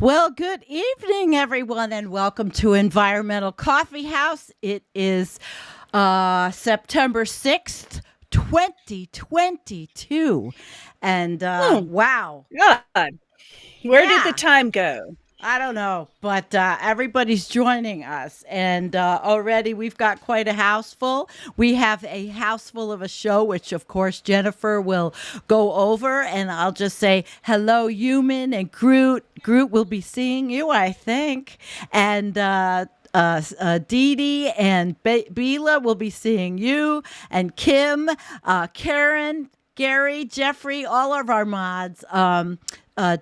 Well, good evening, everyone, and welcome to Environmental Coffee House. It is September 6th, 2022. And Oh, wow. God. Where did the Yeah. time go? I don't know, but everybody's joining us, and already we've got quite a house full. We have a house full of a show, which of course Jennifer will go over, and I'll just say hello, human, and Groot. Groot will be seeing you, I think, and Dee Dee and Bila will be seeing you, and Kim, Karen, Gary, Jeffrey, all of our mods.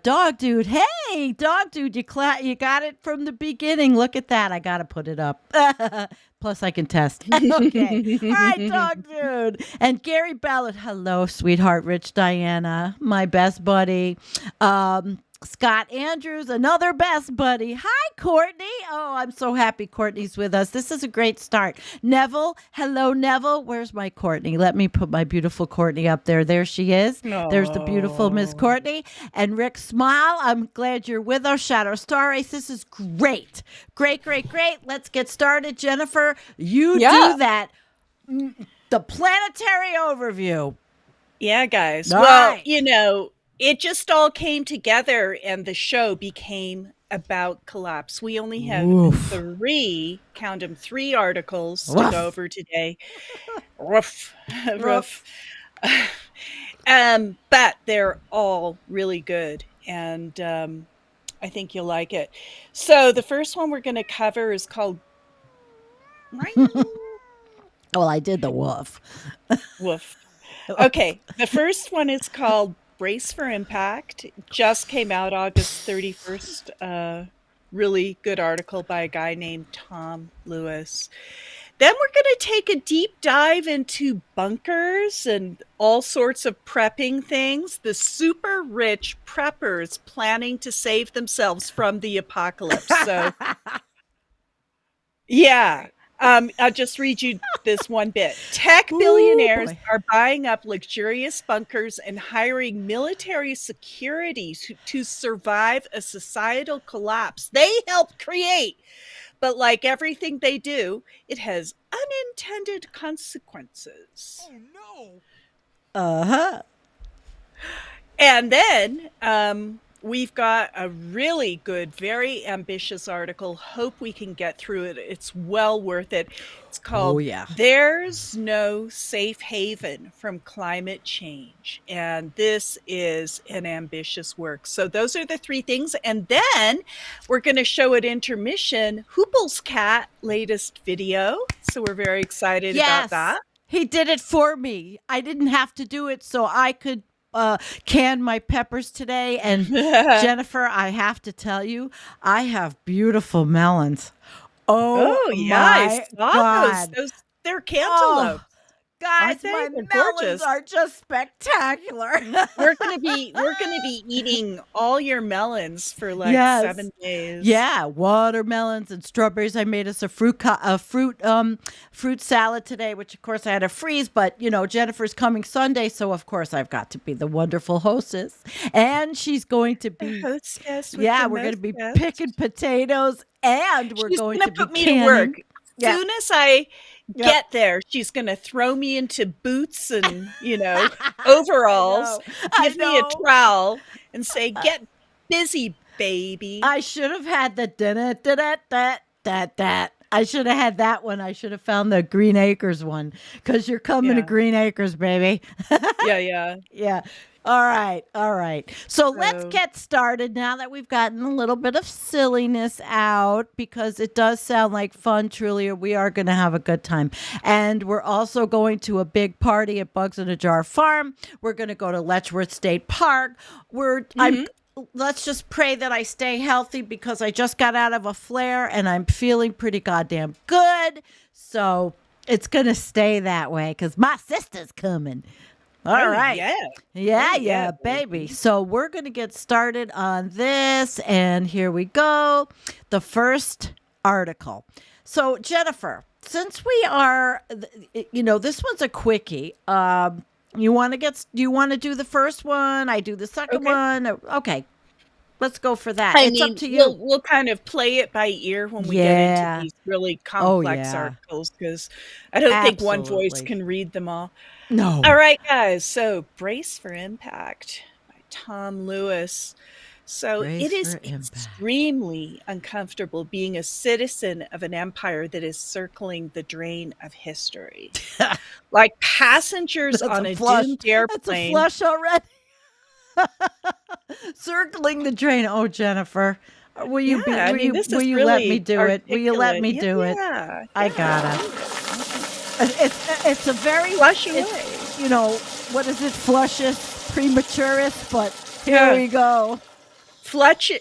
Dog dude, hey, dog dude, you got it from the beginning. Look at that. I got to put it up. Plus, I can test. Okay. All right, dog dude. And Gary Ballard, hello, sweetheart, Rich Diana, my best buddy. Scott Andrews, another best buddy. Hi, Courtney. Oh, I'm so happy Courtney's with us. This is a great start. Neville, hello, Neville. Where's my Courtney? Let me put my beautiful Courtney up there. There she is. There's the beautiful Miss Courtney. And Rick Smile, I'm glad you're with us. Shadow Star Race, this is great. Great. Let's get started. Jennifer, you do that. The planetary overview. Yeah, guys. All Well, right. it just all came together and the show became about collapse. We only have count them, three articles to go over today. Rough. But they're all really good. And I think you'll like it. So the first one we're going to cover is called... Well, I did the woof. Woof. Okay, the first one is called Brace for Impact. Just came out August 31st. Really good article by a guy named Tom Lewis. Then we're going to take a deep dive into bunkers and all sorts of prepping things. The super rich preppers planning to save themselves from the apocalypse. So, yeah. I'll just read you this one bit. Tech billionaires are buying up luxurious bunkers and hiring military security to survive a societal collapse they helped create. But like everything they do, it has unintended consequences. Oh, no. Uh-huh. And then we've got a really good, very ambitious article. Hope we can get through it. It's well worth it. It's called There's No Safe Haven from Climate Change. And this is an ambitious work. So those are the three things. And then we're going to show at Intermission Hoople's cat latest video. So we're very excited about that. He did it for me. I didn't have to do it, so I could can my peppers today. And Jennifer, I have to tell you, I have beautiful melons. Oh yeah, I saw God. Those they're cantaloupe. Guys, my melons are just spectacular. We're gonna be eating all your melons for like 7 days. Yeah, watermelons and strawberries. I made us a fruit salad today, which of course I had to freeze. But Jennifer's coming Sunday, so of course I've got to be the wonderful hostess, and she's going to be hostess. Yeah, we're going to be picking potatoes, and we're going to put be me to work. Yeah. Soon as I get there, she's going to throw me into boots and, overalls, give me a trowel and say, get busy, baby. I should have had the that. I should have had that one. I should have found the Green Acres one because you're coming to Green Acres, baby. Yeah. All right. So let's get started now that we've gotten a little bit of silliness out, because it does sound like fun. Truly, we are going to have a good time. And we're also going to a big party at Bugs in a Jar Farm. We're going to go to Letchworth State Park. Let's just pray that I stay healthy, because I just got out of a flare and I'm feeling pretty goddamn good. So it's going to stay that way because my sister's coming. All right. Yeah, baby. So we're going to get started on this. And here we go. The first article. So, Jennifer, since we are, this one's a quickie. You want to do the first one? I do the second one? Okay. Let's go for that. I It's up mean, to you. we'll kind of play it by ear when we get into Yeah. these really Oh, complex yeah. articles, because I don't think one voice Absolutely. can read them all. No. All right, guys. So, Brace for Impact by Tom Lewis. So, it Brace is for impact. extremely uncomfortable being a citizen of an empire that is circling the drain of history. Like passengers That's on a a flush. doomed That's a airplane. flush already. Circling the drain. Oh, Jennifer, will Yeah, you be? I mean, this Will is you let me really do it? Will you let articulate. me Yeah, do it? yeah, I yeah. gotta. Do it. It's a very Flush away. it's, you know, what is it? Flushes, prematurist, but here Yeah. we go. Flushes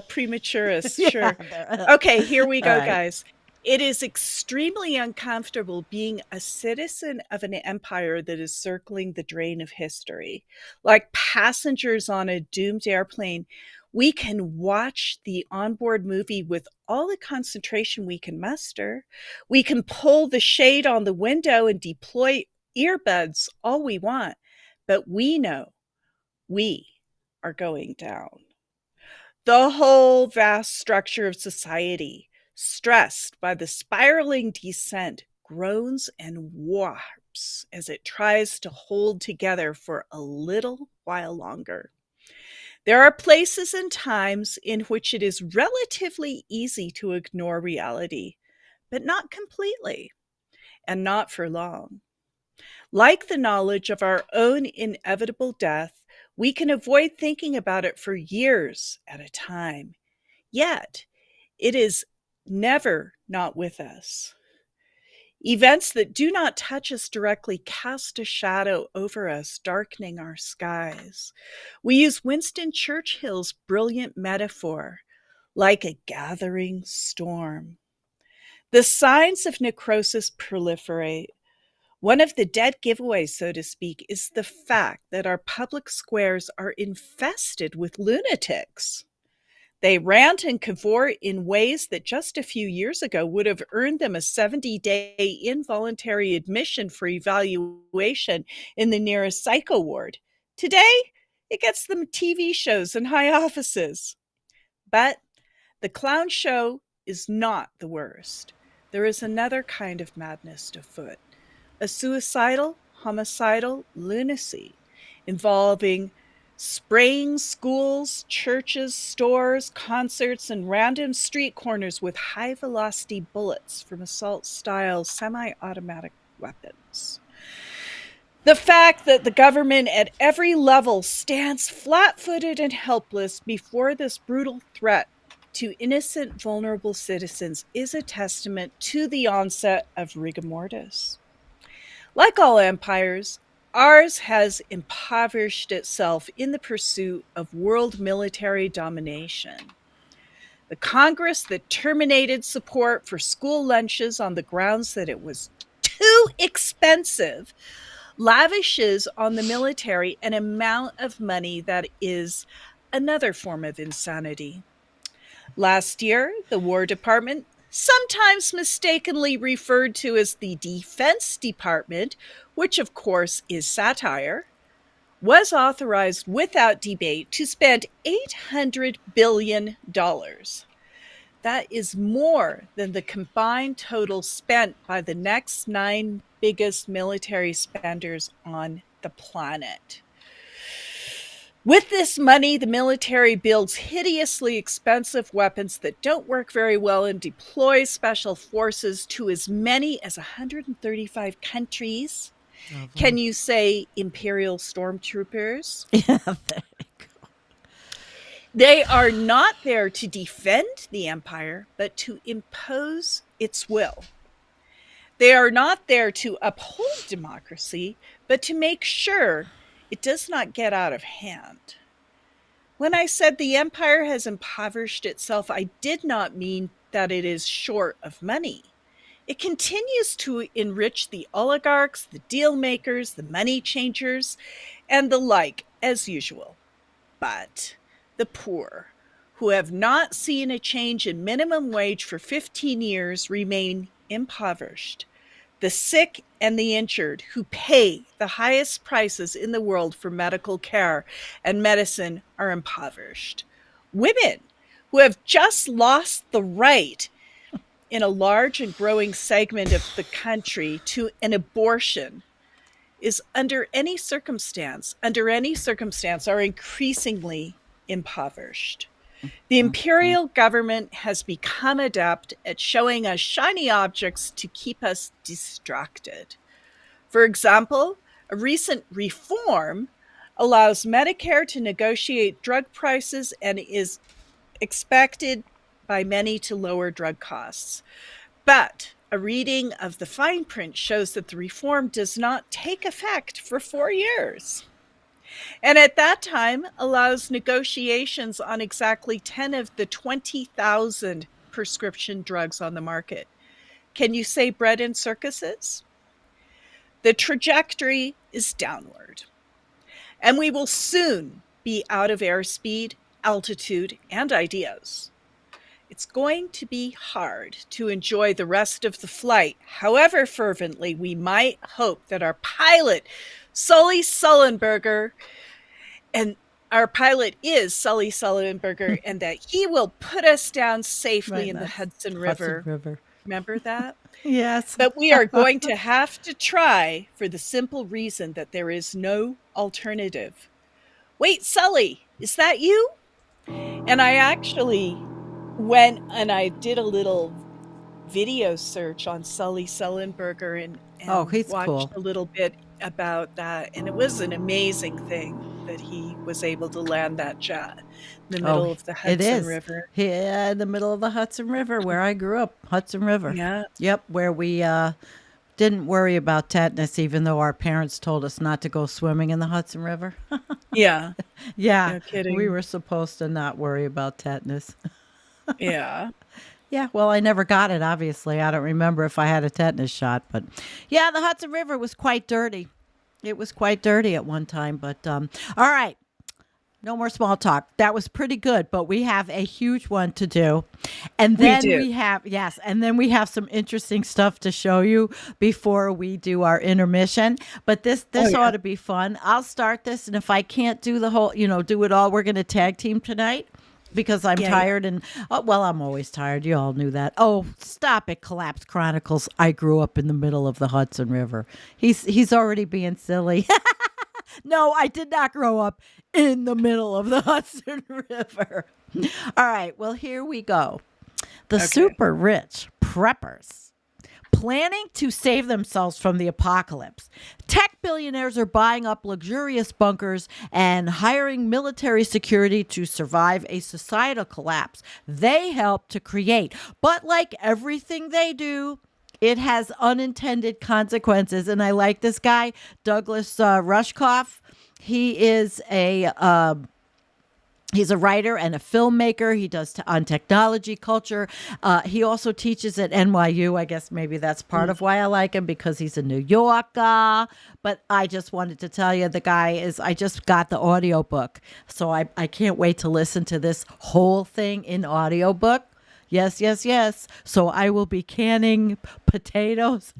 prematurus. Sure. Yeah. Okay, here we All go, right. guys. It is extremely uncomfortable being a citizen of an empire that is circling the drain of history. Like passengers on a doomed airplane, we can watch the onboard movie with all the concentration we can muster. We can pull the shade on the window and deploy earbuds all we want, but we know we are going down. The whole vast structure of society, stressed by the spiraling descent, groans and warps as it tries to hold together for a little while longer. There are places and times in which it is relatively easy to ignore reality, but not completely, and not for long. Like the knowledge of our own inevitable death, we can avoid thinking about it for years at a time. Yet, it is never not with us. Events that do not touch us directly cast a shadow over us, darkening our skies. We use Winston Churchill's brilliant metaphor, like a gathering storm. The signs of necrosis proliferate. One of the dead giveaways, so to speak, is the fact that our public squares are infested with lunatics. They rant and cavort in ways that just a few years ago would have earned them a 70-day involuntary admission for evaluation in the nearest psycho ward. Today, it gets them TV shows and high offices. But the clown show is not the worst. There is another kind of madness afoot, a suicidal, homicidal lunacy involving spraying schools, churches, stores, concerts, and random street corners with high-velocity bullets from assault-style semi-automatic weapons. The fact that the government at every level stands flat-footed and helpless before this brutal threat to innocent, vulnerable citizens is a testament to the onset of rigor mortis. Like all empires, ours has impoverished itself in the pursuit of world military domination. The Congress that terminated support for school lunches on the grounds that it was too expensive lavishes on the military an amount of money that is another form of insanity. Last year, the War Department, sometimes mistakenly referred to as the Defense Department, which of course is satire, was authorized without debate to spend $800 billion. That is more than the combined total spent by the next 9 biggest military spenders on the planet. With this money, the military builds hideously expensive weapons that don't work very well and deploys special forces to as many as 135 countries. Can you say Imperial Stormtroopers? Yeah, there you go. They are not there to defend the empire, but to impose its will. They are not there to uphold democracy, but to make sure it does not get out of hand. When I said the empire has impoverished itself, I did not mean that it is short of money. It continues to enrich the oligarchs, the deal makers, the money changers, and the like, as usual. But the poor, who have not seen a change in minimum wage for 15 years, remain impoverished. The sick and the injured who pay the highest prices in the world for medical care and medicine are impoverished. Women who have just lost the right in a large and growing segment of the country to an abortion is under any circumstance, are increasingly impoverished. The imperial government has become adept at showing us shiny objects to keep us distracted. For example, a recent reform allows Medicare to negotiate drug prices and is expected by many to lower drug costs. But a reading of the fine print shows that the reform does not take effect for 4 years. And at that time allows negotiations on exactly 10 of the 20,000 prescription drugs on the market. Can you say bread and circuses? The trajectory is downward. And we will soon be out of airspeed, altitude, and ideas. It's going to be hard to enjoy the rest of the flight, however fervently we might hope that our pilot, Sully Sullenberger, and our pilot is Sully Sullenberger, and that he will put us down safely in the Hudson River. Remember that? Yes. But we are going to have to try for the simple reason that there is no alternative. Wait, Sully, is that you? And I actually went and I did a little video search on Sully Sullenberger and he's watched cool. a little bit about that. And it was an amazing thing that he was able to land that jet in the middle of the Hudson River. Yeah, in the middle of the Hudson River, where I grew up, Hudson River. Yeah. Yep, where we didn't worry about tetanus, even though our parents told us not to go swimming in the Hudson River. Yeah. Yeah, No kidding. we were supposed to not worry about tetanus. Yeah. Yeah, well, I never got it, obviously. I don't remember if I had a tetanus shot. But yeah, the Hudson River was quite dirty. It was quite dirty at one time. But all right, no more small talk. That was pretty good, but we have a huge one to do. And then we have some interesting stuff to show you before we do our intermission. But this ought to be fun. I'll start this, and if I can't do the whole, do it all, we're going to tag team tonight. Because I'm tired and, I'm always tired. You all knew that. Oh, stop it, Collapse Chronicles. I grew up in the middle of the Hudson River. He's already being silly. No, I did not grow up in the middle of the Hudson River. All right, well, here we go. The super rich preppers planning to save themselves from the apocalypse. Tech billionaires are buying up luxurious bunkers and hiring military security to survive a societal collapse they help to create. But like everything they do, it has unintended consequences. And I like this guy, Douglas Rushkoff. He is He's a writer and a filmmaker. He does on technology, culture. He also teaches at NYU. I guess maybe that's part of why I like him, because he's a New Yorker. But I just wanted to tell you, I just got the audiobook. So I can't wait to listen to this whole thing in audiobook. Yes, yes, yes. So I will be canning potatoes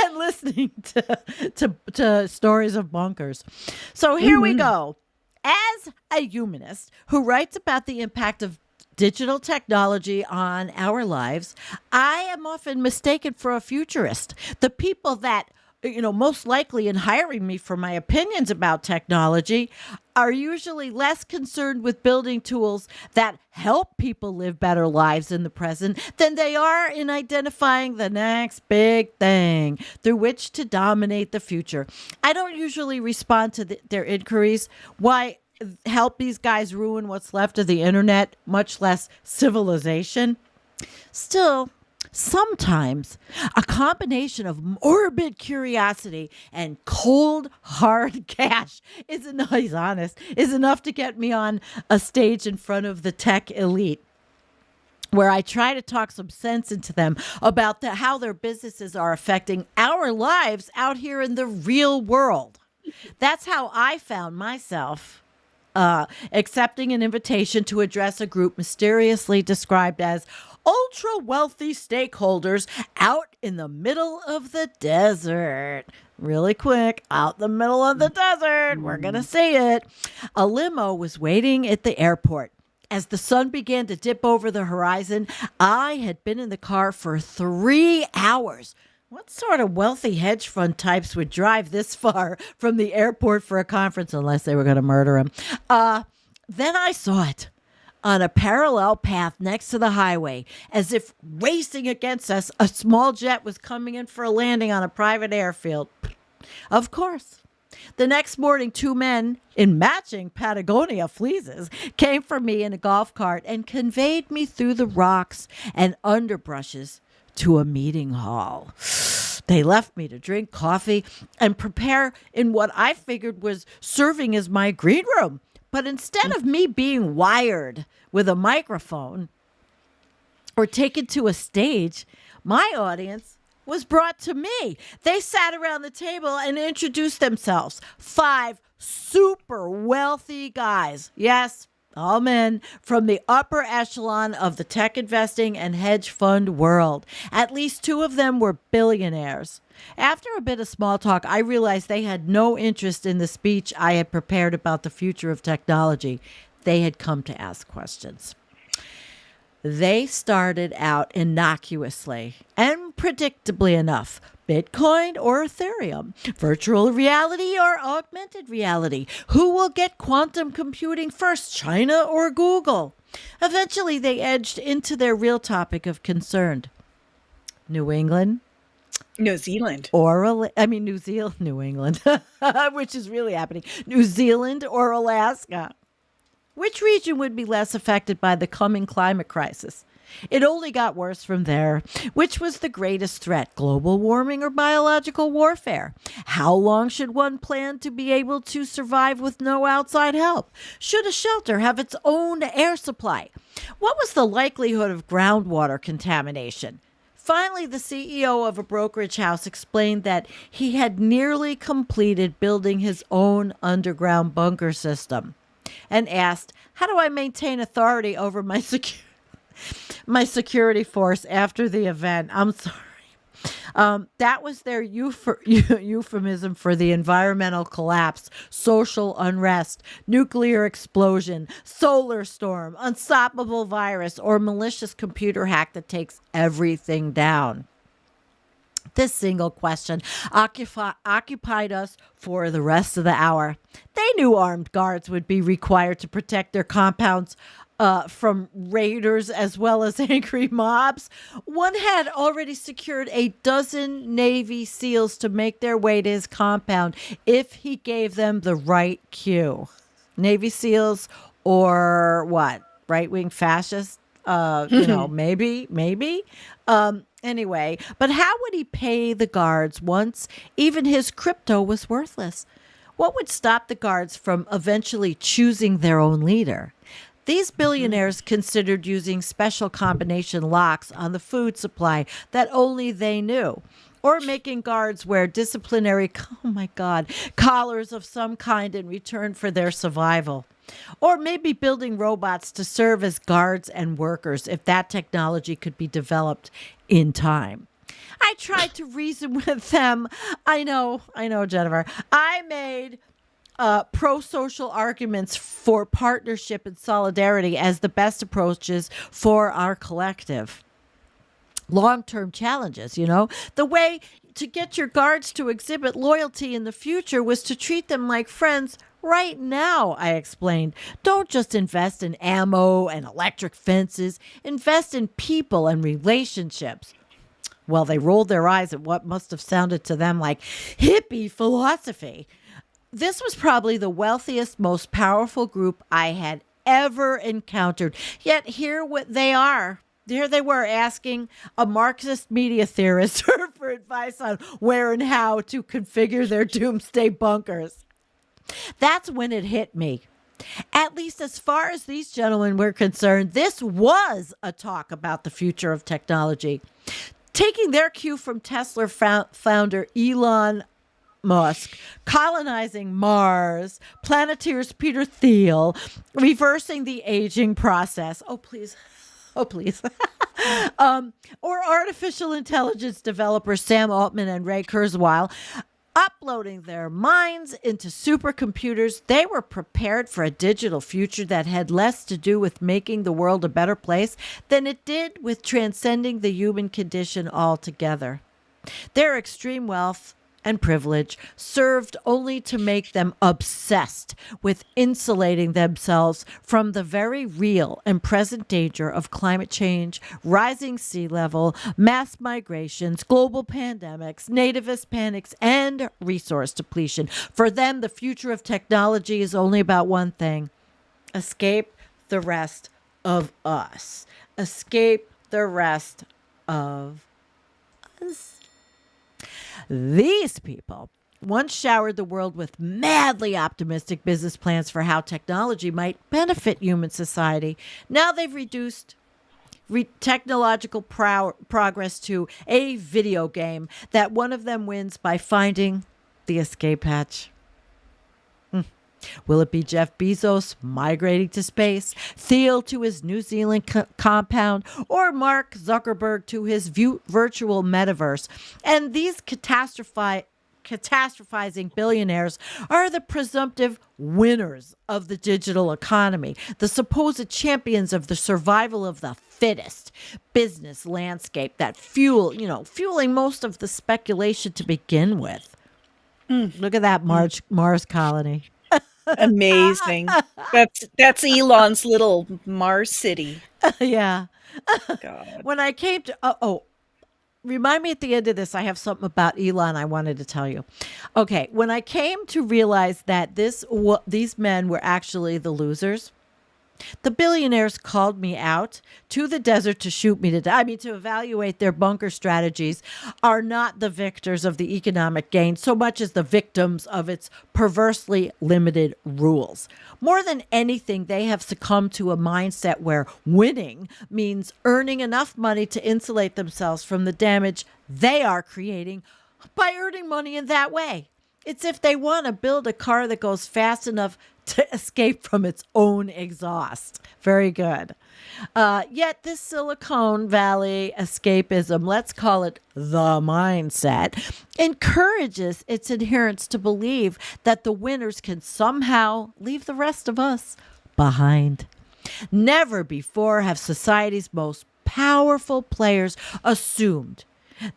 and listening to stories of bunkers. So here we go. As a humanist who writes about the impact of digital technology on our lives, I am often mistaken for a futurist. The people that, most likely in hiring me for my opinions about technology are usually less concerned with building tools that help people live better lives in the present than they are in identifying the next big thing through which to dominate the future. I don't usually respond to their inquiries. Why help these guys ruin what's left of the internet, much less civilization? Still, sometimes a combination of morbid curiosity and cold, hard cash is enough to get me on a stage in front of the tech elite, where I try to talk some sense into them about how their businesses are affecting our lives out here in the real world. That's how I found myself accepting an invitation to address a group mysteriously described as ultra wealthy stakeholders out in the middle of the desert. Really quick, out the middle of the desert. We're going to see it. A limo was waiting at the airport. As the sun began to dip over the horizon, I had been in the car for 3 hours. What sort of wealthy hedge fund types would drive this far from the airport for a conference unless they were going to murder him? Then I saw it on a parallel path next to the highway. As if racing against us, a small jet was coming in for a landing on a private airfield. Of course. The next morning, 2 men in matching Patagonia fleeces came for me in a golf cart and conveyed me through the rocks and underbrushes to a meeting hall. They left me to drink coffee and prepare in what I figured was serving as my green room. But instead of me being wired with a microphone or taken to a stage, my audience was brought to me. They sat around the table and introduced themselves. 5 super wealthy guys. Yes, all men from the upper echelon of the tech investing and hedge fund world. At least 2 of them were billionaires. After a bit of small talk, I realized they had no interest in the speech I had prepared about the future of technology. They had come to ask questions. They started out innocuously and predictably enough. Bitcoin or Ethereum, virtual reality or augmented reality. Who will get quantum computing first, China or Google? Eventually, they edged into their real topic of concern. New England? New Zealand. New Zealand, New England, which is really happening. New Zealand or Alaska? Which region would be less affected by the coming climate crisis? It only got worse from there. Which was the greatest threat, global warming or biological warfare? How long should one plan to be able to survive with no outside help? Should a shelter have its own air supply? What was the likelihood of groundwater contamination? Finally, the CEO of a brokerage house explained that he had nearly completed building his own underground bunker system and asked, how do I maintain authority over my security force after the event? I'm sorry. That was their euphemism for the environmental collapse, social unrest, nuclear explosion, solar storm, unstoppable virus, or malicious computer hack that takes everything down. This single question occupied us for the rest of the hour. They knew armed guards would be required to protect their compounds from raiders as well as angry mobs. One had already secured a dozen Navy SEALs to make their way to his compound if he gave them the right cue. Navy SEALs or what? Right-wing fascists? Maybe. Anyway, but how would he pay the guards once even his crypto was worthless? What would stop the guards from eventually choosing their own leader? These billionaires considered using special combination locks on the food supply that only they knew, or making guards wear disciplinary, collars of some kind in return for their survival. Or maybe building robots to serve as guards and workers if that technology could be developed in time. I tried to reason with them. I know, Jennifer. I made pro-social arguments for partnership and solidarity as the best approaches for our collective long-term challenges, The way to get your guards to exhibit loyalty in the future was to treat them like friends right now, I explained. Don't just invest in ammo and electric fences. Invest in people and relationships. Well, they rolled their eyes at what must have sounded to them like hippie philosophy. This was probably the wealthiest, most powerful group I had ever encountered. Yet here they are. Here they were asking a Marxist media theorist for advice on where and how to configure their doomsday bunkers. That's when it hit me. At least as far as these gentlemen were concerned, this was a talk about the future of technology. Taking their cue from Tesla founder Elon Musk, colonizing Mars, Planeteer's Peter Thiel, reversing the aging process. Oh, please. Oh, please. Or artificial intelligence developers Sam Altman and Ray Kurzweil uploading their minds into supercomputers. They were prepared for a digital future that had less to do with making the world a better place than it did with transcending the human condition altogether. Their extreme wealth and privilege served only to make them obsessed with insulating themselves from the very real and present danger of climate change, rising sea level, mass migrations, global pandemics, nativist panics, and resource depletion. For them, the future of technology is only about one thing: escape the rest of us. Escape the rest of us. These people once showered the world with madly optimistic business plans for how technology might benefit human society. Now they've reduced technological progress to a video game that one of them wins by finding the escape hatch. Will it be Jeff Bezos migrating to space, Thiel to his New Zealand compound, or Mark Zuckerberg to his virtual metaverse? And these catastrophizing billionaires are the presumptive winners of the digital economy, the supposed champions of the survival of the fittest business landscape that fueling most of the speculation to begin with. Look at that Mars colony. Amazing. That's Elon's little Mars city. Yeah. God. When I came to remind me at the end of this, I have something about Elon I wanted to tell you. Okay, when I came to realize that these men were actually the losers, the billionaires called me out to the desert to shoot me to death. I mean, to evaluate their bunker strategies are not the victors of the economic gain so much as the victims of its perversely limited rules. More than anything, they have succumbed to a mindset where winning means earning enough money to insulate themselves from the damage they are creating by earning money in that way. It's if they want to build a car that goes fast enough to escape from its own exhaust. Very good. Yet this Silicon Valley escapism, let's call it the mindset, encourages its adherents to believe that the winners can somehow leave the rest of us behind. Never before have society's most powerful players assumed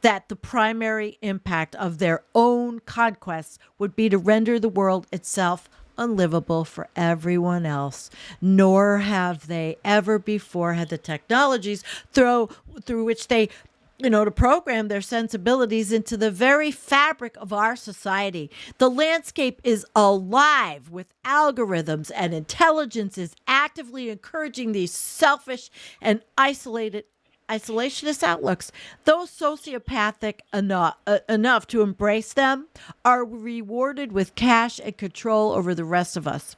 that the primary impact of their own conquests would be to render the world itself unlivable for everyone else, nor have they ever before had the technologies through which they, to program their sensibilities into the very fabric of our society. The landscape is alive with algorithms, and intelligence is actively encouraging these selfish and isolationist outlooks. Those sociopathic enough to embrace them are rewarded with cash and control over the rest of us.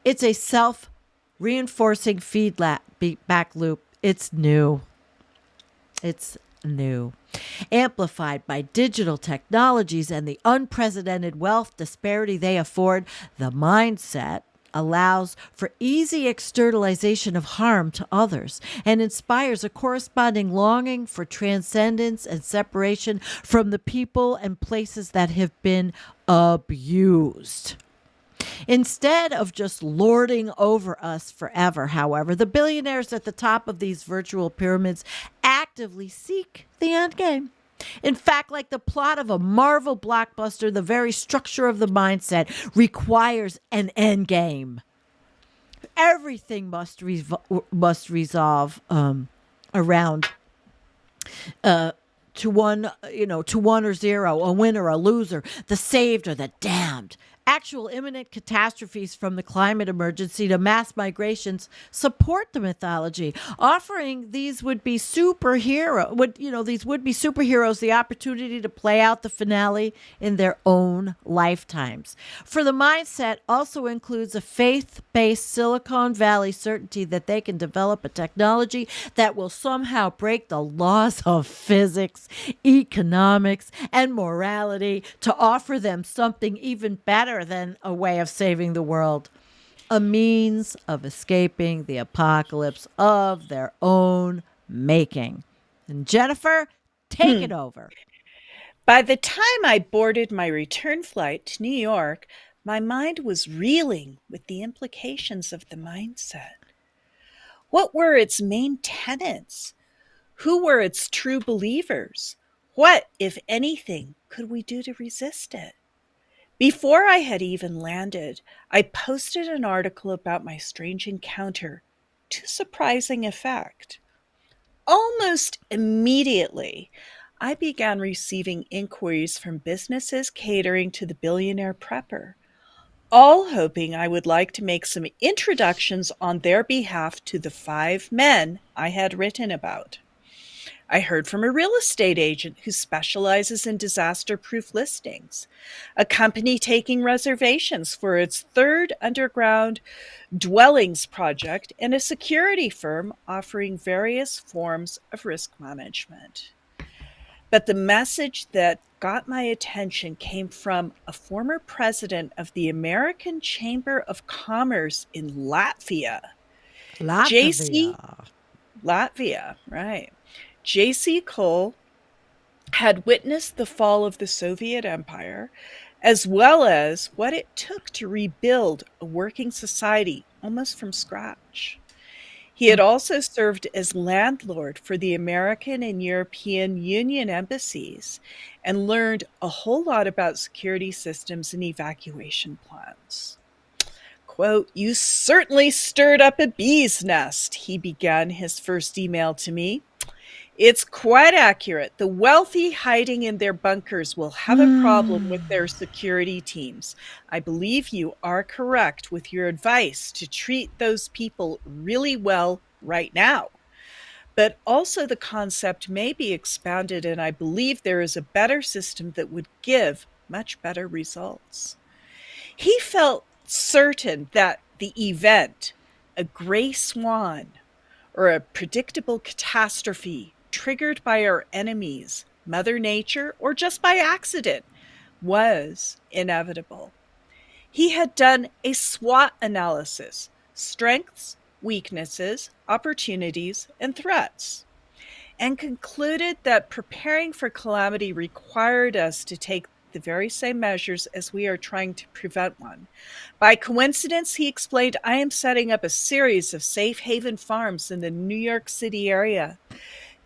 It's a self-reinforcing feedback loop. It's new. Amplified by digital technologies and the unprecedented wealth disparity they afford, the mindset allows for easy externalization of harm to others and inspires a corresponding longing for transcendence and separation from the people and places that have been abused. Instead of just lording over us forever, however, the billionaires at the top of these virtual pyramids actively seek the end game. In fact, like the plot of a Marvel blockbuster, the very structure of the mindset requires an end game. Everything must resolve around to one or zero, a winner, a loser, the saved or the damned. Actual imminent catastrophes from the climate emergency to mass migrations support the mythology, offering these would-be superheroes the opportunity to play out the finale in their own lifetimes. For the mindset also includes a faith-based Silicon Valley certainty that they can develop a technology that will somehow break the laws of physics, economics, and morality to offer them something even better than a way of saving the world. a means of escaping the apocalypse of their own making. And Jennifer, take it over. By the time I boarded my return flight to New York, my mind was reeling with the implications of the mindset. What were its main tenets? Who were its true believers? What, if anything, could we do to resist it? Before I had even landed, I posted an article about my strange encounter to surprising effect. Almost immediately, I began receiving inquiries from businesses catering to the billionaire prepper, all hoping I would like to make some introductions on their behalf to the 5 men I had written about. I heard from a real estate agent who specializes in disaster-proof listings, a company taking reservations for its 3rd underground dwellings project, and a security firm offering various forms of risk management. But the message that got my attention came from a former president of the American Chamber of Commerce in Latvia. Latvia, right. J.C. Cole had witnessed the fall of the Soviet Empire, as well as what it took to rebuild a working society almost from scratch. He had also served as landlord for the American and European Union embassies and learned a whole lot about security systems and evacuation plans. Quote, "You certainly stirred up a bee's nest," he began his first email to me. "It's quite accurate. The wealthy hiding in their bunkers will have a problem with their security teams. I believe you are correct with your advice to treat those people really well right now. But also the concept may be expanded, and I believe there is a better system that would give much better results." He felt certain that the event, a gray swan, or a predictable catastrophe triggered by our enemies, Mother Nature, or just by accident, was inevitable. He had done a SWOT analysis: strengths, weaknesses, opportunities, and threats, and concluded that preparing for calamity required us to take the very same measures as we are trying to prevent one. By coincidence, he explained, I am setting up a series of safe haven farms in the New York City area.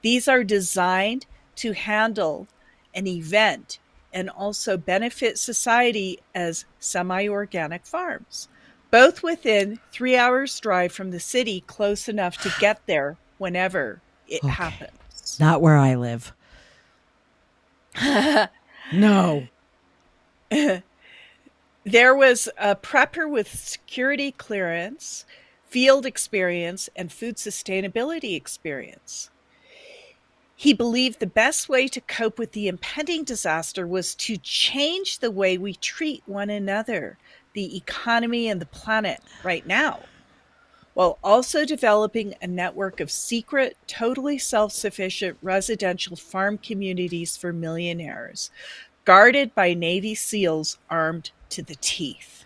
These are designed to handle an event and also benefit society as semi-organic farms, both within 3 hours drive from the city, close enough to get there whenever it happens. Not where I live. No. There was a prepper with security clearance, field experience, and food sustainability experience. He believed the best way to cope with the impending disaster was to change the way we treat one another, the economy, and the planet right now, while also developing a network of secret, totally self-sufficient residential farm communities for millionaires, guarded by Navy SEALs armed to the teeth.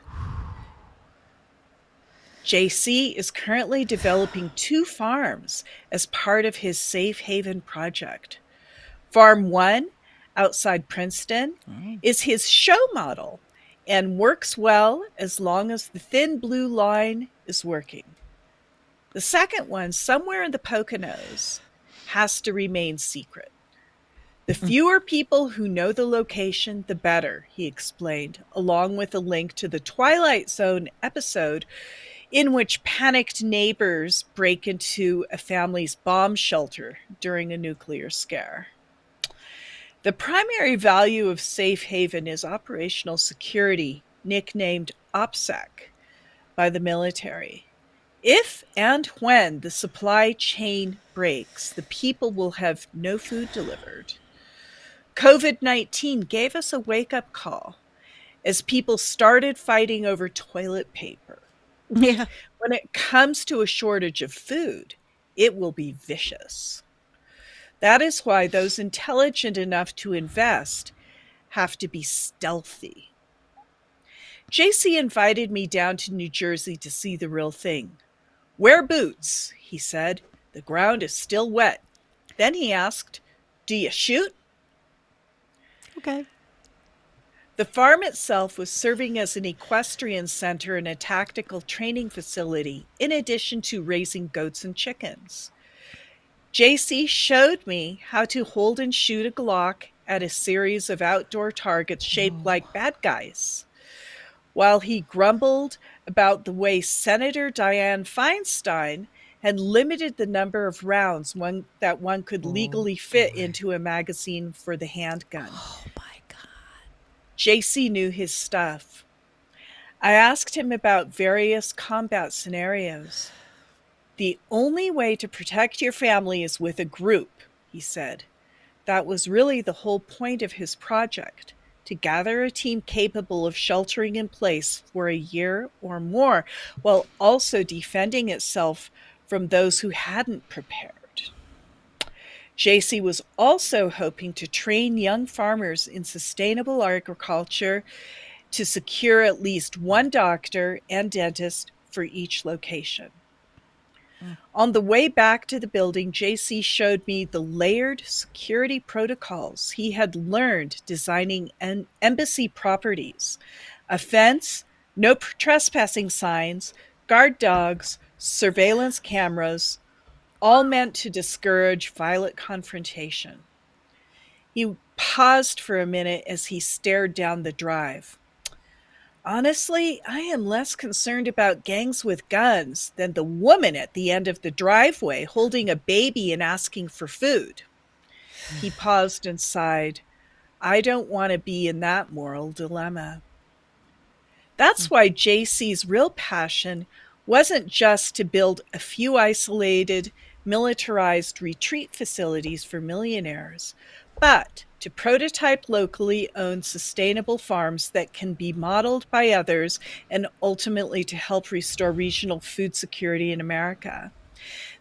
JC is currently developing 2 farms as part of his Safe Haven project. Farm 1, outside Princeton, is his show model and works well as long as the thin blue line is working. The second one, somewhere in the Poconos, has to remain secret. The fewer people who know the location, the better, he explained, along with a link to the Twilight Zone episode in which panicked neighbors break into a family's bomb shelter during a nuclear scare. The primary value of Safe Haven is operational security, nicknamed OPSEC by the military. If and when the supply chain breaks, the people will have no food delivered. COVID-19 gave us a wake-up call as people started fighting over toilet paper. Yeah. When it comes to a shortage of food, it will be vicious. That is why those intelligent enough to invest have to be stealthy. JC invited me down to New Jersey to see the real thing. Wear boots, he said. The ground is still wet. Then he asked, do you shoot? Okay. The farm itself was serving as an equestrian center and a tactical training facility, in addition to raising goats and chickens. JC showed me how to hold and shoot a Glock at a series of outdoor targets shaped like bad guys. While he grumbled about the way Senator Dianne Feinstein had limited the number of rounds that one could legally fit into a magazine for the handgun. Oh, my God. JC knew his stuff. I asked him about various combat scenarios. The only way to protect your family is with a group, he said. That was really the whole point of his project, to gather a team capable of sheltering in place for a year or more, while also defending itself from those who hadn't prepared. JC was also hoping to train young farmers in sustainable agriculture to secure at least one doctor and dentist for each location. On the way back to the building, JC showed me the layered security protocols he had learned designing embassy properties. A fence, no trespassing signs, guard dogs, surveillance cameras, all meant to discourage violent confrontation. He paused for a minute as he stared down the drive. Honestly, I am less concerned about gangs with guns than the woman at the end of the driveway holding a baby and asking for food. He paused and sighed. I don't want to be in that moral dilemma. That's why JC's real passion wasn't just to build a few isolated, militarized retreat facilities for millionaires, but to prototype locally owned sustainable farms that can be modeled by others and ultimately to help restore regional food security in America.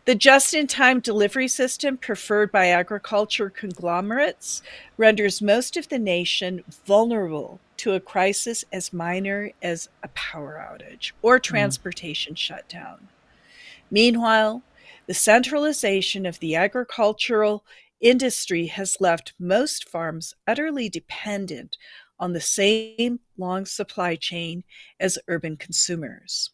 The just-in-time delivery system preferred by agriculture conglomerates renders most of the nation vulnerable to a crisis as minor as a power outage or transportation shutdown. Meanwhile, the centralization of the agricultural industry has left most farms utterly dependent on the same long supply chain as urban consumers.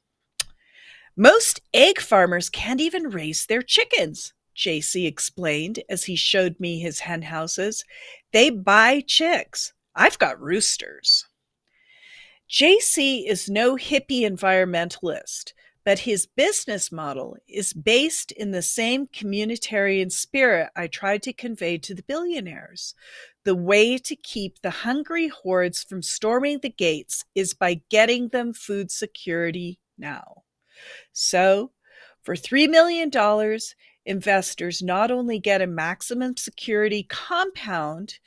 Most egg farmers can't even raise their chickens, JC explained as he showed me his hen houses. They buy chicks. I've got roosters. JC is no hippie environmentalist, but his business model is based in the same communitarian spirit I tried to convey to the billionaires. The way to keep the hungry hordes from storming the gates is by getting them food security now. So, for $3 million, investors not only get a maximum security compound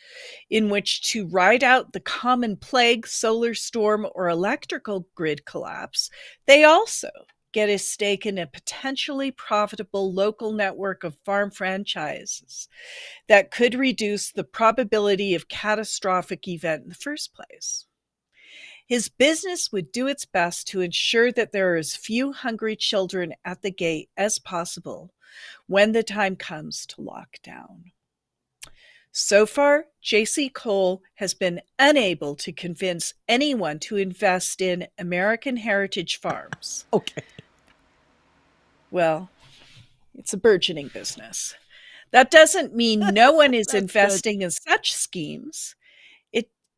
in which to ride out the common plague, solar storm, or electrical grid collapse, they also get a stake in a potentially profitable local network of farm franchises that could reduce the probability of catastrophic event in the first place. His business would do its best to ensure that there are as few hungry children at the gate as possible when the time comes to lock down. So far, J.C. Cole has been unable to convince anyone to invest in American heritage farms. Okay. Well, it's a burgeoning business. That doesn't mean no one is investing in such schemes.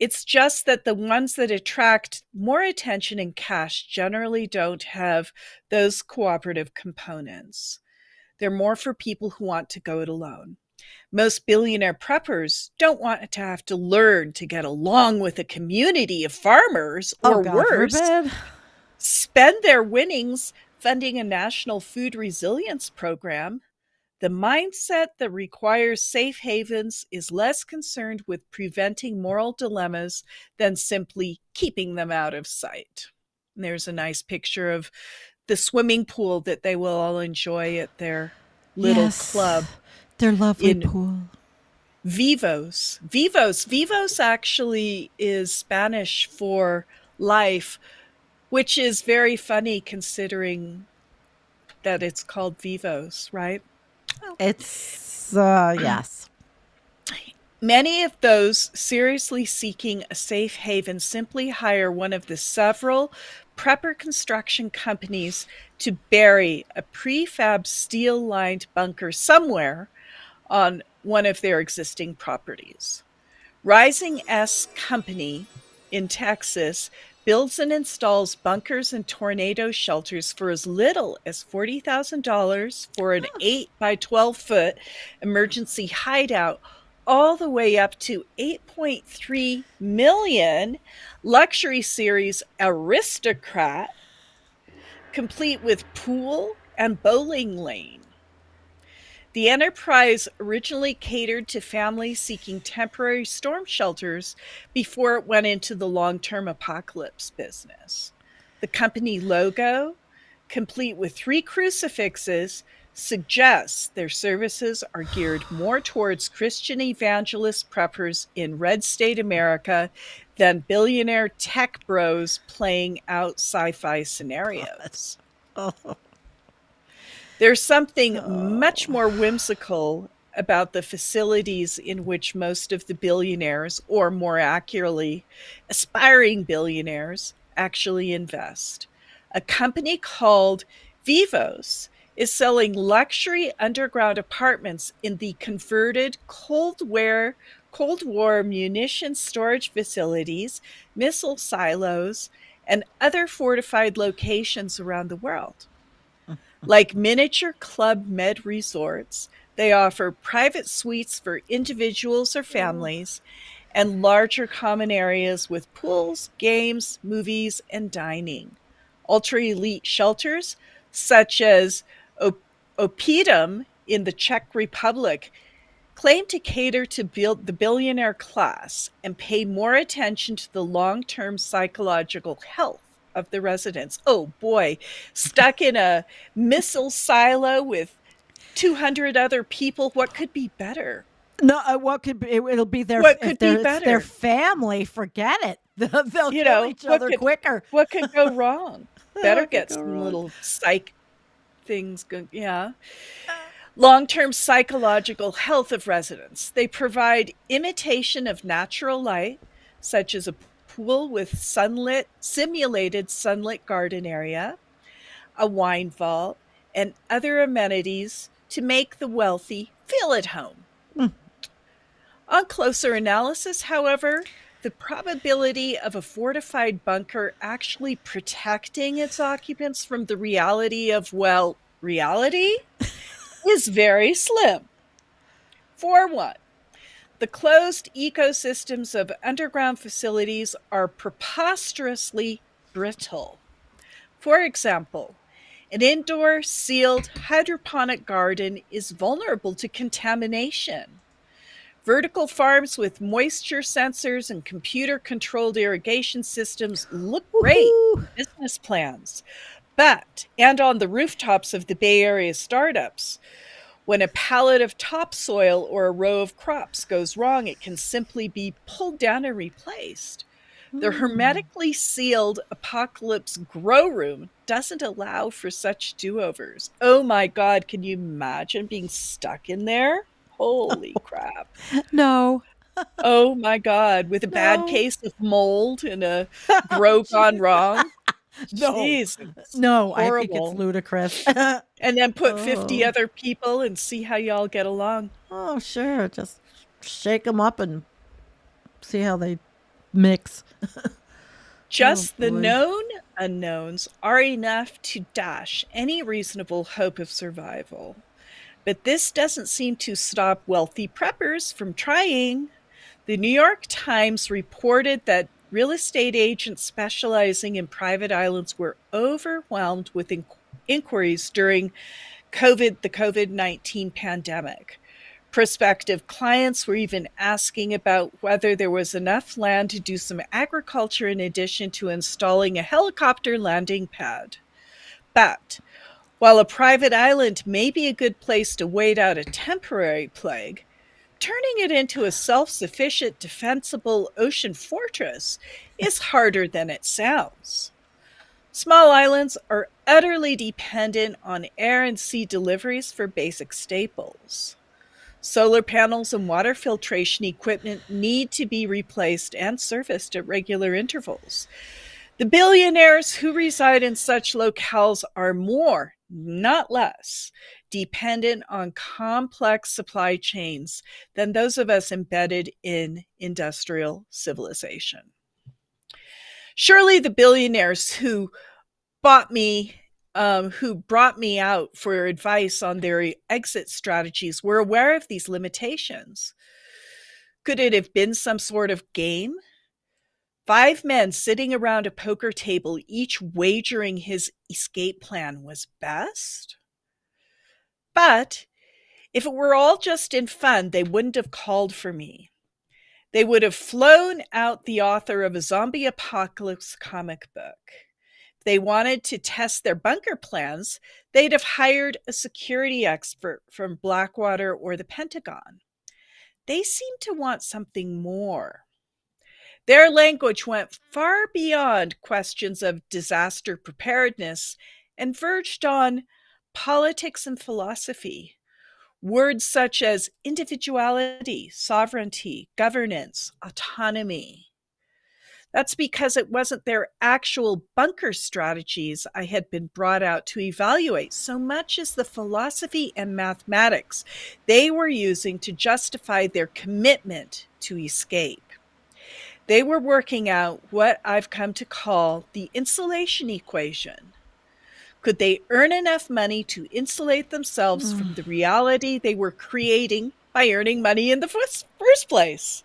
It's just that the ones that attract more attention and cash generally don't have those cooperative components. They're more for people who want to go it alone. Most billionaire preppers don't want to have to learn to get along with a community of farmers, or worse, spend their winnings funding a national food resilience program. The mindset that requires safe havens is less concerned with preventing moral dilemmas than simply keeping them out of sight. And there's a nice picture of the swimming pool that they will all enjoy at their little club. Their lovely pool. Vivos. Vivos actually is Spanish for life, which is very funny considering that it's called Vivos, right? It's, yes. Many of those seriously seeking a safe haven simply hire one of the several prepper construction companies to bury a prefab steel-lined bunker somewhere on one of their existing properties. Rising S Company in Texas builds and installs bunkers and tornado shelters for as little as $40,000 for an 8 by 12 foot emergency hideout, all the way up to $8.3 million luxury series Aristocrat, complete with pool and bowling lane. The enterprise originally catered to families seeking temporary storm shelters before it went into the long-term apocalypse business. The company logo, complete with 3 crucifixes, suggests their services are geared more towards Christian evangelist preppers in red state America than billionaire tech bros playing out sci-fi scenarios. There's something much more whimsical about the facilities in which most of the billionaires, or more accurately, aspiring billionaires, actually invest. A company called Vivos is selling luxury underground apartments in the converted Cold War munition storage facilities, missile silos, and other fortified locations around the world. Like miniature Club Med resorts, they offer private suites for individuals or families and larger common areas with pools, games, movies, and dining. Ultra-elite shelters, such as Opidum in the Czech Republic, claim to cater to the billionaire class and pay more attention to the long-term psychological health of the residents. Oh boy, stuck in a missile silo with 200 other people, what could be better? No, what could be? It'll be their. What If could be it's better? their family, forget it. They'll kill each other quicker. What could go wrong? Better get some little psych things going. Yeah. Long-term psychological health of residents. They provide imitation of natural light, such as a pool with simulated sunlit garden area, a wine vault, and other amenities to make the wealthy feel at home. On closer analysis, however, the probability of a fortified bunker actually protecting its occupants from the reality of, well, reality is very slim. For one, the closed ecosystems of underground facilities are preposterously brittle. For example, an indoor sealed hydroponic garden is vulnerable to contamination. Vertical farms with moisture sensors and computer-controlled irrigation systems look great in business plans. But, and on the rooftops of the Bay Area startups, when a pallet of topsoil or a row of crops goes wrong, it can simply be pulled down and replaced. The hermetically sealed apocalypse grow room doesn't allow for such do-overs. Oh my God, can you imagine being stuck in there? Holy crap. No. Oh my God, with a bad case of mold and a grow gone wrong. Jeez, no, horrible. I think it's ludicrous. And then put 50 other people and see how y'all get along. Oh, sure. Just shake them up and see how they mix. Just the known unknowns are enough to dash any reasonable hope of survival. But this doesn't seem to stop wealthy preppers from trying. The New York Times reported that real estate agents specializing in private islands were overwhelmed with inquiries during the COVID-19 pandemic. Prospective clients were even asking about whether there was enough land to do some agriculture in addition to installing a helicopter landing pad. But while a private island may be a good place to wait out a temporary plague, turning it into a self-sufficient, defensible ocean fortress is harder than it sounds. Small islands are utterly dependent on air and sea deliveries for basic staples. Solar panels and water filtration equipment need to be replaced and serviced at regular intervals. The billionaires who reside in such locales are more, not less, dependent on complex supply chains than those of us embedded in industrial civilization. Surely the billionaires who brought me out for advice on their exit strategies were aware of these limitations. Could it have been some sort of game? 5 men sitting around a poker table, each wagering his escape plan was best? But if it were all just in fun, they wouldn't have called for me. They would have flown out the author of a zombie apocalypse comic book. If they wanted to test their bunker plans, they'd have hired a security expert from Blackwater or the Pentagon. They seemed to want something more. Their language went far beyond questions of disaster preparedness and verged on politics and philosophy. Words such as individuality, sovereignty, governance, autonomy. That's because it wasn't their actual bunker strategies I had been brought out to evaluate so much as the philosophy and mathematics they were using to justify their commitment to escape. They were working out what I've come to call the insulation equation. Could they earn enough money to insulate themselves from the reality they were creating by earning money in the first place?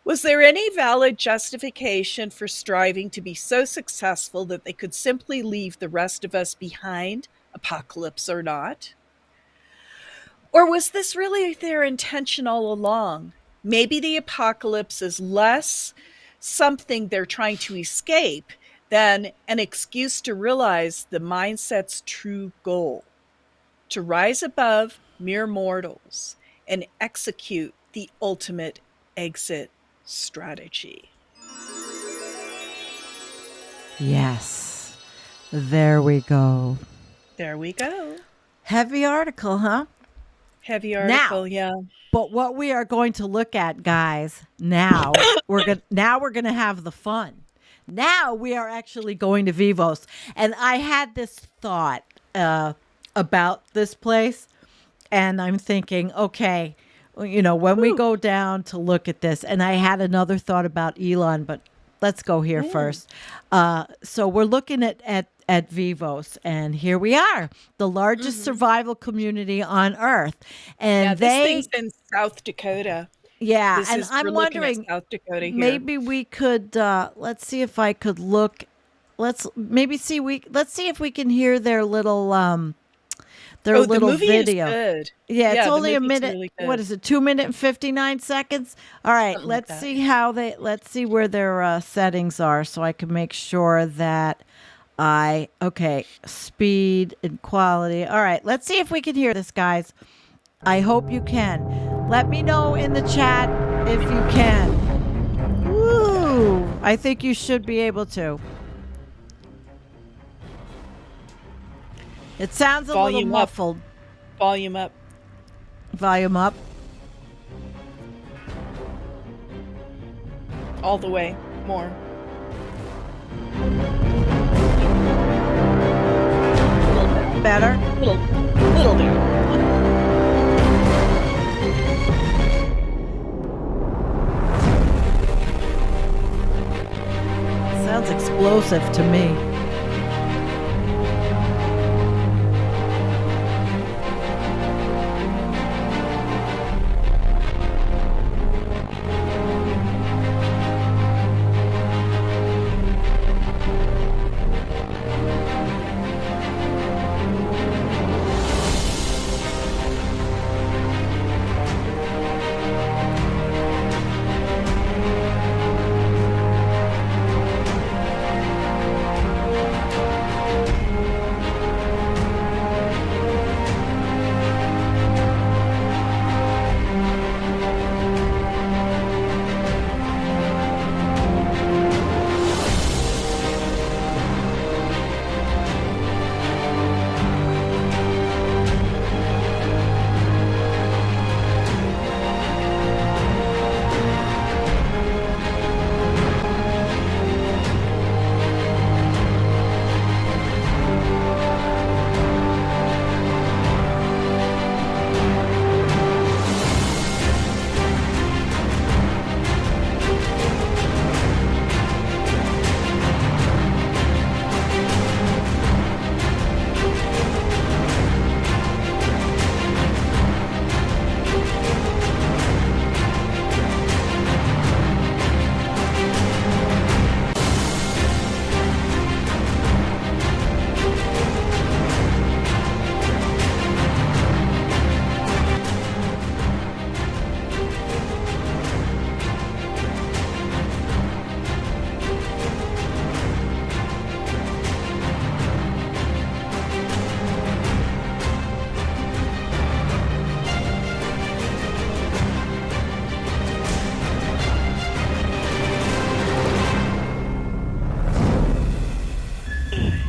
Was there any valid justification for striving to be so successful that they could simply leave the rest of us behind, apocalypse or not? Or was this really their intention all along? Maybe the apocalypse is less something they're trying to escape than an excuse to realize the mindset's true goal, to rise above mere mortals and execute the ultimate exit strategy. Yes, there we go. There we go. Heavy article, huh? Heavy article, yeah. But what we are going to look at, guys, now we're gonna have the fun. Now we are actually going to Vivos. And I had this thought about this place. And I'm thinking, okay, when we go down to look at this, and I had another thought about Elon, but let's go here first. So we're looking at Vivos, and here we are, the largest survival community on Earth. And this thing's in South Dakota. Yeah, and I'm wondering, South Dakota here. Maybe we could, let's see if I could look, let's see if we can hear their little, little the movie video. Is good. Yeah, it's only a minute. Really what is it? 2 minutes and 59 seconds. All right, something let's like see let's see where their settings are, so I can make sure that speed and quality. All right, let's see if we can hear this, guys. I hope you can. Let me know in the chat if you can. Woo! I think you should be able to. It sounds a little muffled. Volume up. Volume up. All the way. More. Better? Little down. Sounds explosive to me.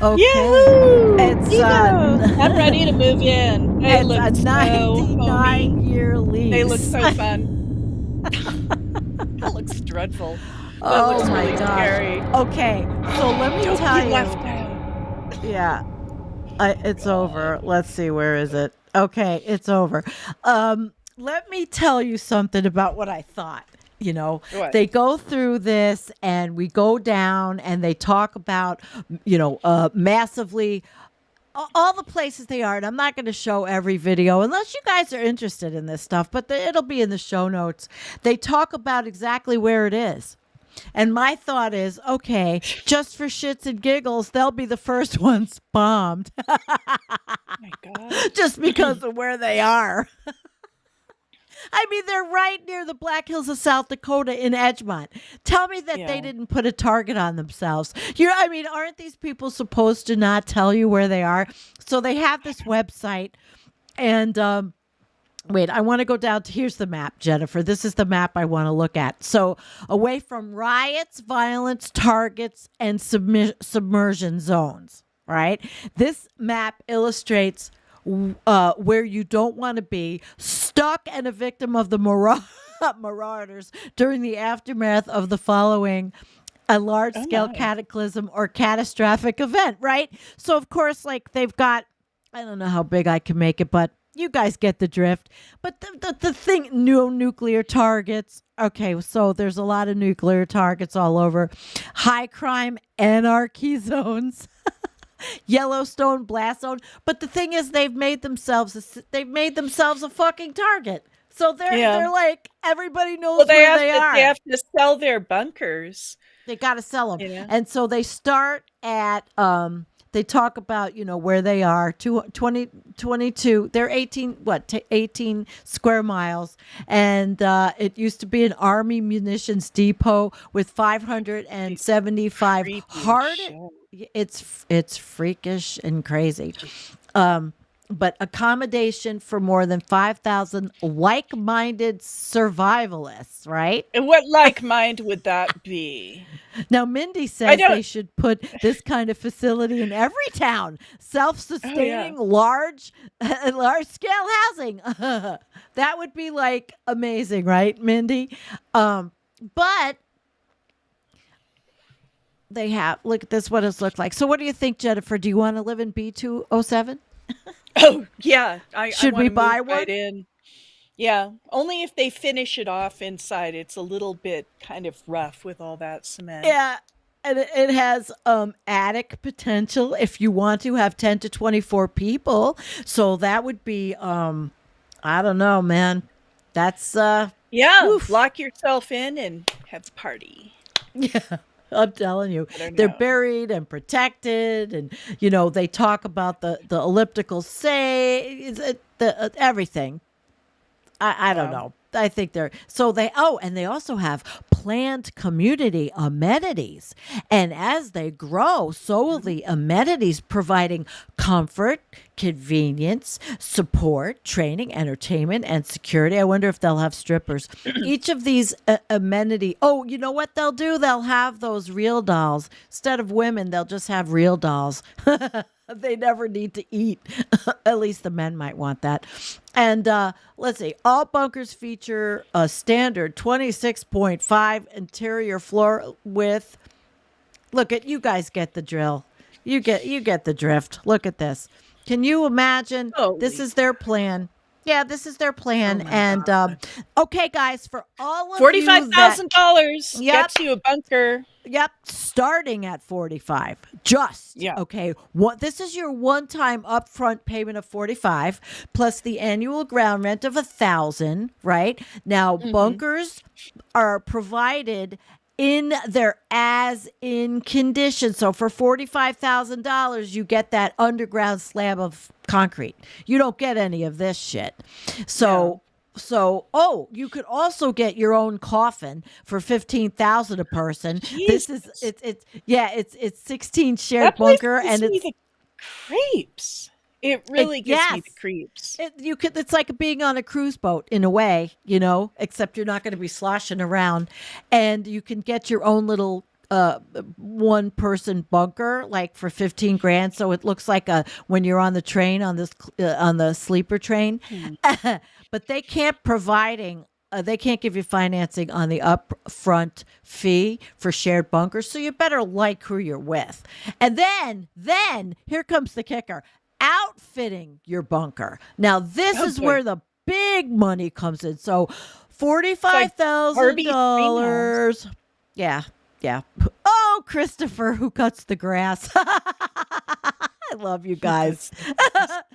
Okay. Yahoo! It's Vivos! I'm ready to move in. They it's look a so homey. 99-year lease. They look so fun. That looks dreadful. That Oh looks my really gosh. scary. Okay, so let me Don't tell be you. left out. Yeah, it's over. Let's see, where is it? Okay, it's over. Let me tell you something about what I thought. You know, What? they go through this and we go down and they talk about, massively all the places they are. And I'm not going to show every video unless you guys are interested in this stuff, but it'll be in the show notes. They talk about exactly where it is. And my thought is, okay, just for shits and giggles, they'll be the first ones bombed. Oh my God. Just because of where they are. I mean, they're right near the Black Hills of South Dakota in Edgemont. Tell me that they didn't put a target on themselves. Aren't these people supposed to not tell you where they are? So they have this website, and wait, I want to go down to, here's the map, Jennifer. This is the map I want to look at. So away from riots, violence, targets, and submersion zones, right? This map illustrates where you don't want to be, stuck and a victim of the marauders during the aftermath of the following a large-scale cataclysm or catastrophic event, right? So, of course, like they've got, I don't know how big I can make it, but you guys get the drift. But the thing, no nuclear targets. Okay, so there's a lot of nuclear targets all over. High crime, anarchy zones. Yellowstone blast zone, but the thing is, they've made themselves a fucking target. So they're like, everybody knows where they are. They have to sell their bunkers. They got to sell them, Yeah. and so they start at they talk about, where they are, 22, they're 18 square miles. And it used to be an Army munitions depot with 575 it's freakish and crazy. But accommodation for more than 5,000 like-minded survivalists, right? And what like mind would that be? Now, Mindy says they should put this kind of facility in every town. Self-sustaining, large-scale housing. That would be like amazing, right, Mindy? But they have, look at this, what it's looked like. So what do you think, Jennifer? Do you want to live in B207? Oh, yeah. Should we buy one? Right in. Yeah. Only if they finish it off inside. It's a little bit kind of rough with all that cement. Yeah. And it has attic potential if you want to have 10 to 24 people. So that would be, I don't know, man. That's, oof. Lock yourself in and have a party. Yeah. I'm telling you, they're buried and protected, and they talk about the elliptical everything. I don't know. I think and they also have planned community amenities, and as they grow, so will the amenities, providing comfort, convenience, support, training, entertainment, and security. I wonder if they'll have strippers. Each of these amenity. Oh, you know what they'll do? They'll have those real dolls instead of women. They'll just have real dolls. They never need to eat. At least the men might want that. And let's see. All bunkers feature a standard 26.5 interior floor width. Look at, you guys get the drill. You get the drift. Look at this. Can you imagine? This is their plan. Yeah, this is their plan. And okay, guys, for all of $45,000 gets you a bunker. Yep, starting at 45. Okay. This is your one-time upfront payment of 45 plus the annual ground rent of 1,000. Right now, bunkers are provided in their as-in condition. So for $45,000, you get that underground slab of concrete. You don't get any of this shit. So you could also get your own coffin for $15,000 a person. Jesus. It's 16 shared bunker, and it's the creeps. It really gives me the creeps. It's like being on a cruise boat in a way, except you're not going to be sloshing around, and you can get your own little one person bunker, like for 15 grand. So it looks like when you're on the train, on the sleeper train, but they can't they can't give you financing on the upfront fee for shared bunkers. So you better like who you're with. And then here comes the kicker: outfitting your bunker. Now this is where the big money comes in. So $45,000. Yeah. Yeah. Oh, Christopher, who cuts the grass. I love you guys.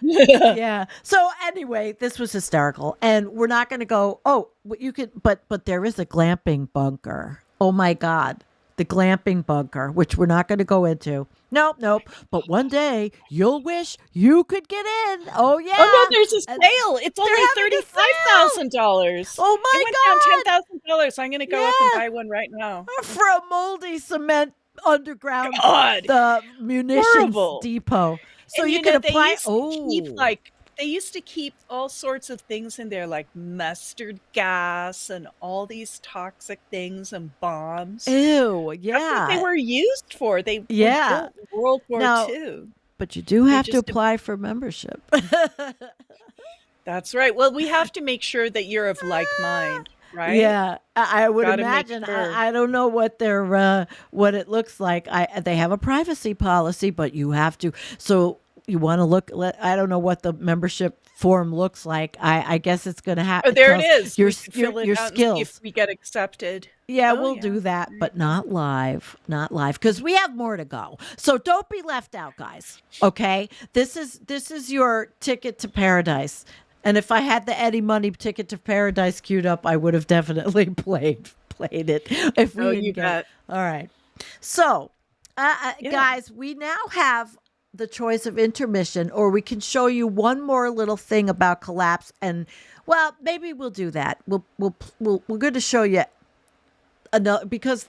Yeah. So anyway, this was hysterical, and we're not going to go. Oh, you could, but there is a glamping bunker. Oh my God, the glamping bunker, which we're not going to go into. Nope. But one day you'll wish you could get in. Oh yeah. Oh no, there's a sale. It's only $35,000. Oh my God. It went down $10,000. I'm going to go up and buy one right now. For a moldy cement underground the munitions depot. So and you can apply. They used to keep all sorts of things in there, like mustard gas and all these toxic things and bombs. Ew, yeah. That's what they were used for. They were built World War II. But you do have to apply for membership. That's right. Well, we have to make sure that you're of like mind, right? Yeah, I would imagine. Sure. I don't know what what it looks like. They have a privacy policy, but you have to. So you want to look. I don't know what the membership form looks like. I guess it's going to happen. Oh, there it is. Your skills. If we get accepted. Yeah, we'll do that, but not live, because we have more to go. So don't be left out, guys. Okay, this is your ticket to paradise. And if I had the Eddie Money Ticket to Paradise queued up, I would have definitely played it. If we didn't get it. All right. So, guys, we now have the choice of intermission, or we can show you one more little thing about collapse. And well, maybe we'll do that. We're going to show you another, because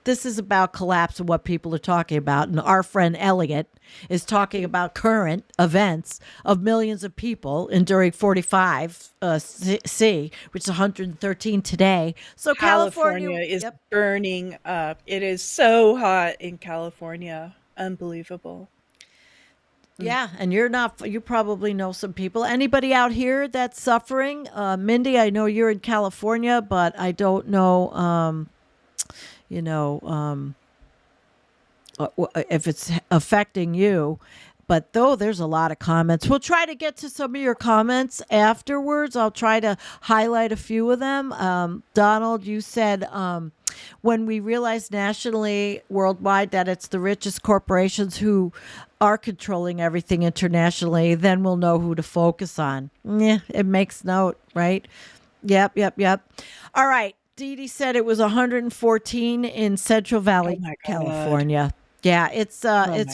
this is about collapse and what people are talking about. And our friend Elliot is talking about current events of millions of people enduring 45 C, which is 113 today. So California is burning up. It is so hot in California. Unbelievable. Yeah, and you probably know some people. Anybody out here that's suffering? Mindy, I know you're in California, but I don't know, if it's affecting you. But though there's a lot of comments, we'll try to get to some of your comments afterwards. I'll try to highlight a few of them. Donald, you said, when we realize nationally, worldwide, that it's the richest corporations who are controlling everything internationally, then we'll know who to focus on. Yeah, it makes note, right? Yep. All right. Dee Dee said it was 114 in Central Valley, California. Yeah, it's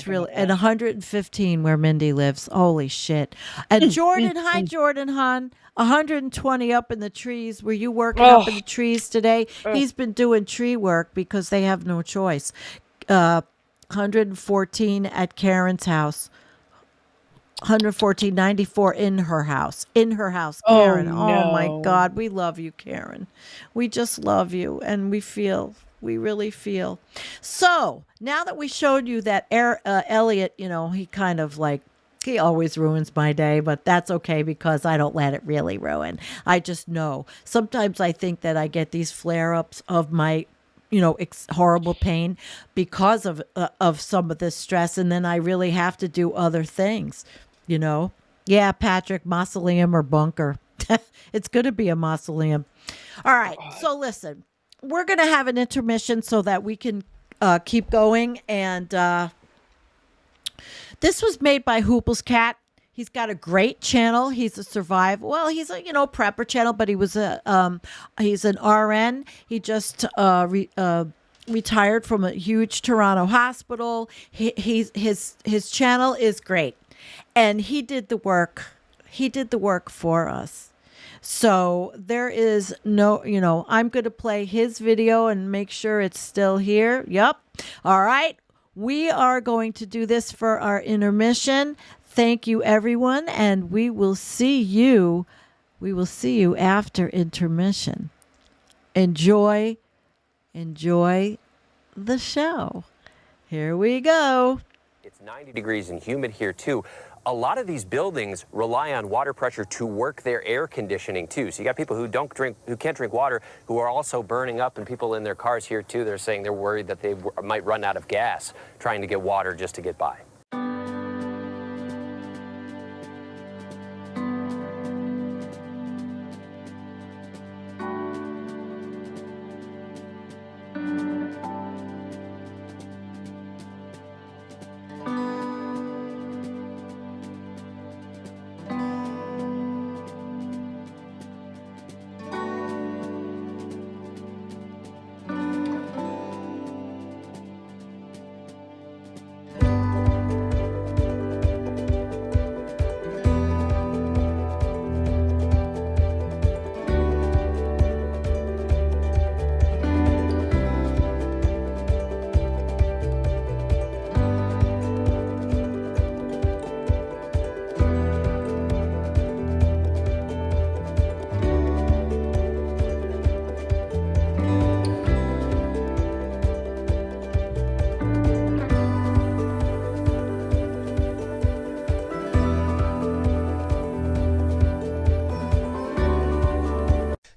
really, and 115 where Mindy lives. Holy shit. And Jordan, hi Jordan Hahn, 120 up in the trees. Were you working up in the trees today? He's been doing tree work because they have no choice. 114 at Karen's house. 114, 94 in her house, Karen. No. Oh my God. We love you, Karen. We just love you. And we really feel. So now that we showed you that Elliot, he kind of he always ruins my day, but that's okay because I don't let it really ruin. I just know. Sometimes I think that I get these flare-ups of my horrible pain because of some of this stress. And then I really have to do other things. Yeah, Patrick, mausoleum or bunker. It's going to be a mausoleum. All right. So listen, we're going to have an intermission so that we can keep going. And this was made by Hoople's Cat. He's got a great channel. He's a survivor. Well, he's a prepper channel, but he's an RN. He just retired from a huge Toronto hospital. His channel is great. And he did the work. He did the work for us. So there is no, I'm going to play his video and make sure it's still here. Yep. All right. We are going to do this for our intermission. Thank you, everyone. And we will see you after intermission. Enjoy the show. Here we go. It's 90 degrees and humid here, too. A lot of these buildings rely on water pressure to work their air conditioning, too. So you got people who can't drink water, who are also burning up, and people in their cars here, too. They're saying they're worried that they might run out of gas trying to get water just to get by.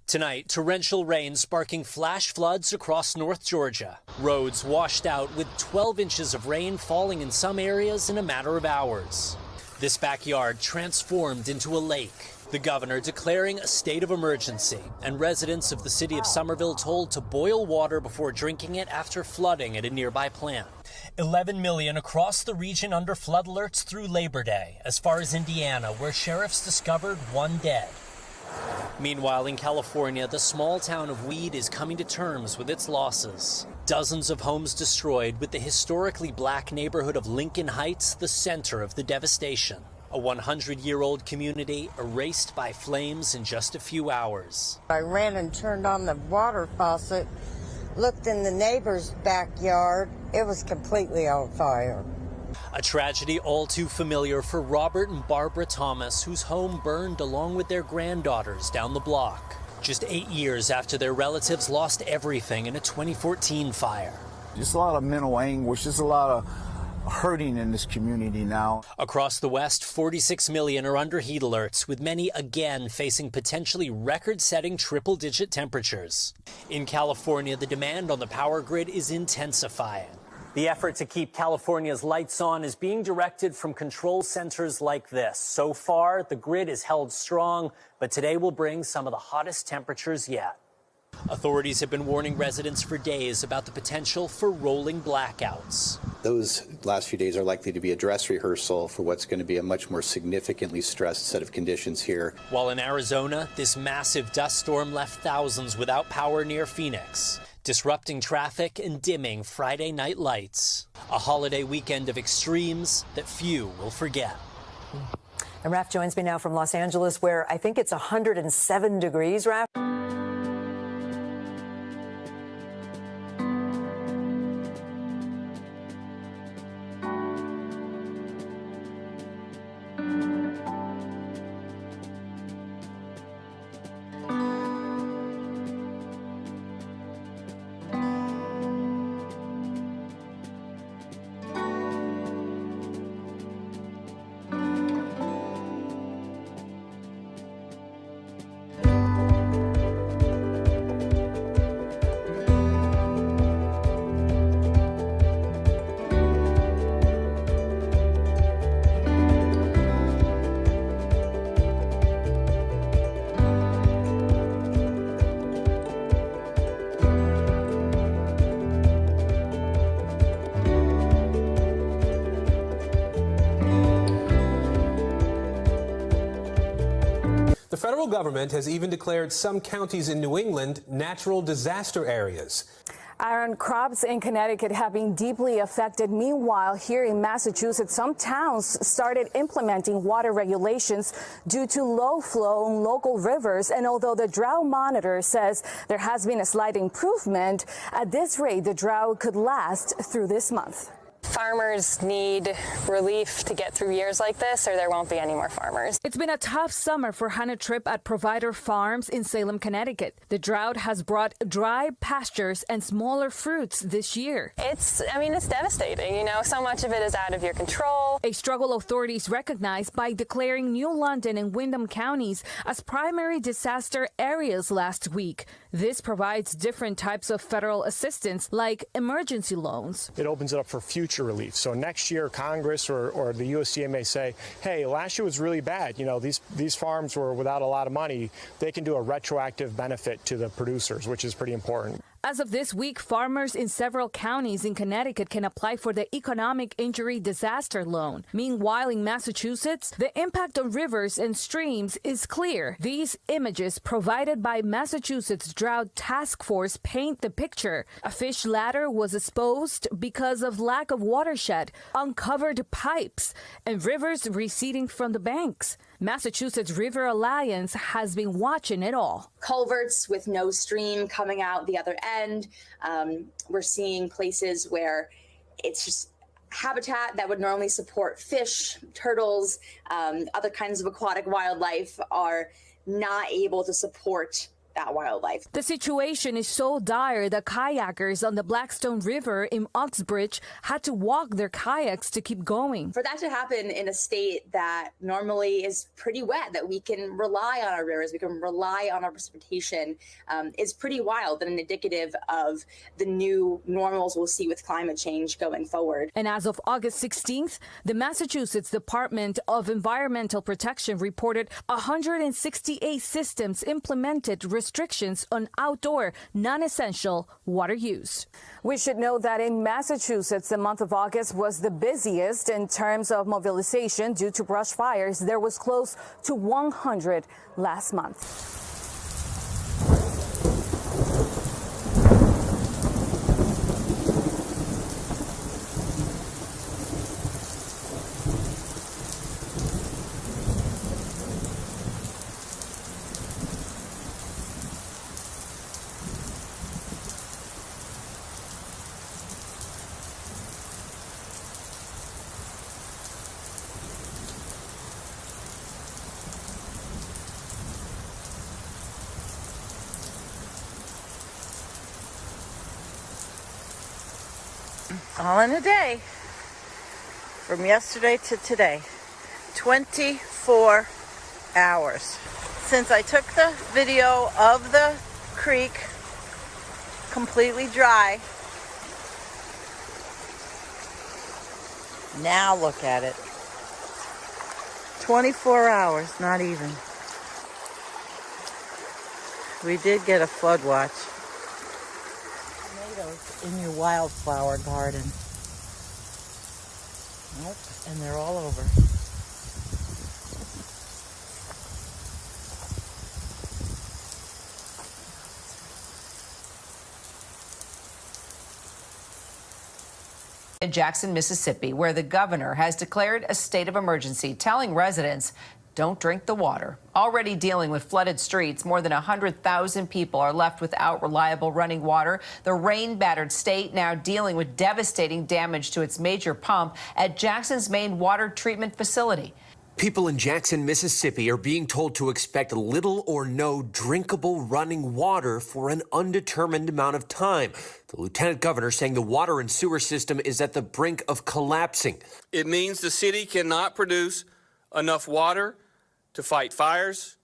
Tonight, torrential rain sparking flash floods across North Georgia. Roads washed out with 12 inches of rain falling in some areas in a matter of hours. This backyard transformed into a lake. The governor declaring a state of emergency, and residents of the city of Somerville told to boil water before drinking it after flooding at a nearby plant. 11 million across the region under flood alerts through Labor Day, as far as Indiana, where sheriffs discovered one dead. Meanwhile, in California, the small town of Weed is coming to terms with its losses. Dozens of homes destroyed, with the historically black neighborhood of Lincoln Heights the center of the devastation. A 100-year-old community erased by flames in just a few hours. I ran and turned on the water faucet, looked in the neighbor's backyard. It was completely on fire. A tragedy all too familiar for Robert and Barbara Thomas, whose home burned along with their granddaughters down the block. Just 8 years after their relatives lost everything in a 2014 fire. Just a lot of mental anguish, just a lot of hurting in this community now. Across the West, 46 million are under heat alerts, with many again facing potentially record-setting triple-digit temperatures. In California, the demand on the power grid is intensifying. The effort to keep California's lights on is being directed from control centers like this. So far, the grid is held strong, but today will bring some of the hottest temperatures yet. Authorities have been warning residents for days about the potential for rolling blackouts. Those last few days are likely to be a dress rehearsal for what's going to be a much more significantly stressed set of conditions here. While in Arizona, this massive dust storm left thousands without power near Phoenix, disrupting traffic and dimming Friday night lights. A holiday weekend of extremes that few will forget. And Raph joins me now from Los Angeles, where I think it's 107 degrees, Raph. The federal government has even declared some counties in New England natural disaster areas. Aaron, crops in Connecticut have been deeply affected. Meanwhile, here in Massachusetts, some towns started implementing water regulations due to low flow in local rivers. And although the drought monitor says there has been a slight improvement, at this rate, the drought could last through this month. Farmers need relief to get through years like this, or there won't be any more farmers. It's been a tough summer for Hannah Tripp at Provider Farms in Salem, Connecticut. The drought has brought dry pastures and smaller fruits this year. It's devastating. You know, so much of it is out of your control. A struggle authorities recognized by declaring New London and Windham counties as primary disaster areas last week. This provides different types of federal assistance like emergency loans. It opens it up for future relief. So next year, Congress or the USDA may say, hey, last year was really bad. You know, these farms were without a lot of money. They can do a retroactive benefit to the producers, which is pretty important. As of this week, farmers in several counties in Connecticut can apply for the Economic Injury Disaster Loan. Meanwhile, in Massachusetts, the impact on rivers and streams is clear. These images provided by Massachusetts Drought Task Force paint the picture. A fish ladder was exposed because of lack of watershed, uncovered pipes, and rivers receding from the banks. Massachusetts River Alliance has been watching it all. Culverts with no stream coming out the other end. We're seeing places where it's just habitat that would normally support fish, turtles, other kinds of aquatic wildlife are not able to support that wildlife. The situation is so dire that kayakers on the Blackstone River in Uxbridge had to walk their kayaks to keep going. For that to happen in a state that normally is pretty wet, that we can rely on our rivers, we can rely on our precipitation, is pretty wild and indicative of the new normals we'll see with climate change going forward. And as of August 16th, the Massachusetts Department of Environmental Protection reported 168 systems implemented restrictions on outdoor, non-essential water use. We should note that in Massachusetts, the month of August was the busiest in terms of mobilization due to brush fires. There was close to 100 last month. All in a day, from yesterday to today, 24 hours. Since I took the video of the creek completely dry, now look at it. 24 hours, not even. We did get a flood watch. In your wildflower garden. Nope, and they're all over. In Jackson, Mississippi, where the governor has declared a state of emergency, telling residents don't drink the water. Already dealing with flooded streets, more than 100,000 people are left without reliable running water. The rain-battered state now dealing with devastating damage to its major pump at Jackson's main water treatment facility. People in Jackson, Mississippi are being told to expect little or no drinkable running water for an undetermined amount of time. The lieutenant governor saying the water and sewer system is at the brink of collapsing. It means the city cannot produce enough water to fight fires,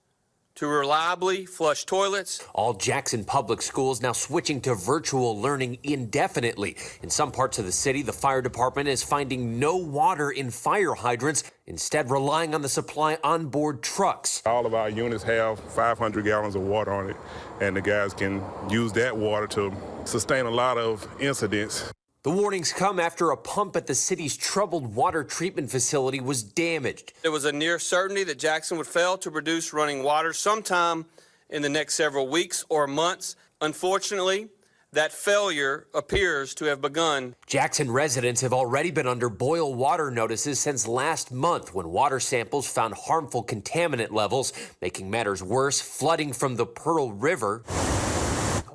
to reliably flush toilets. All Jackson public schools now switching to virtual learning indefinitely. In some parts of the city, the fire department is finding no water in fire hydrants, instead relying on the supply on board trucks. All of our units have 500 gallons of water on it, and the guys can use that water to sustain a lot of incidents. The warnings come after a pump at the city's troubled water treatment facility was damaged. There was a near certainty that Jackson would fail to produce running water sometime in the next several weeks or months. Unfortunately, that failure appears to have begun. Jackson residents have already been under boil water notices since last month when water samples found harmful contaminant levels, making matters worse, flooding from the Pearl River.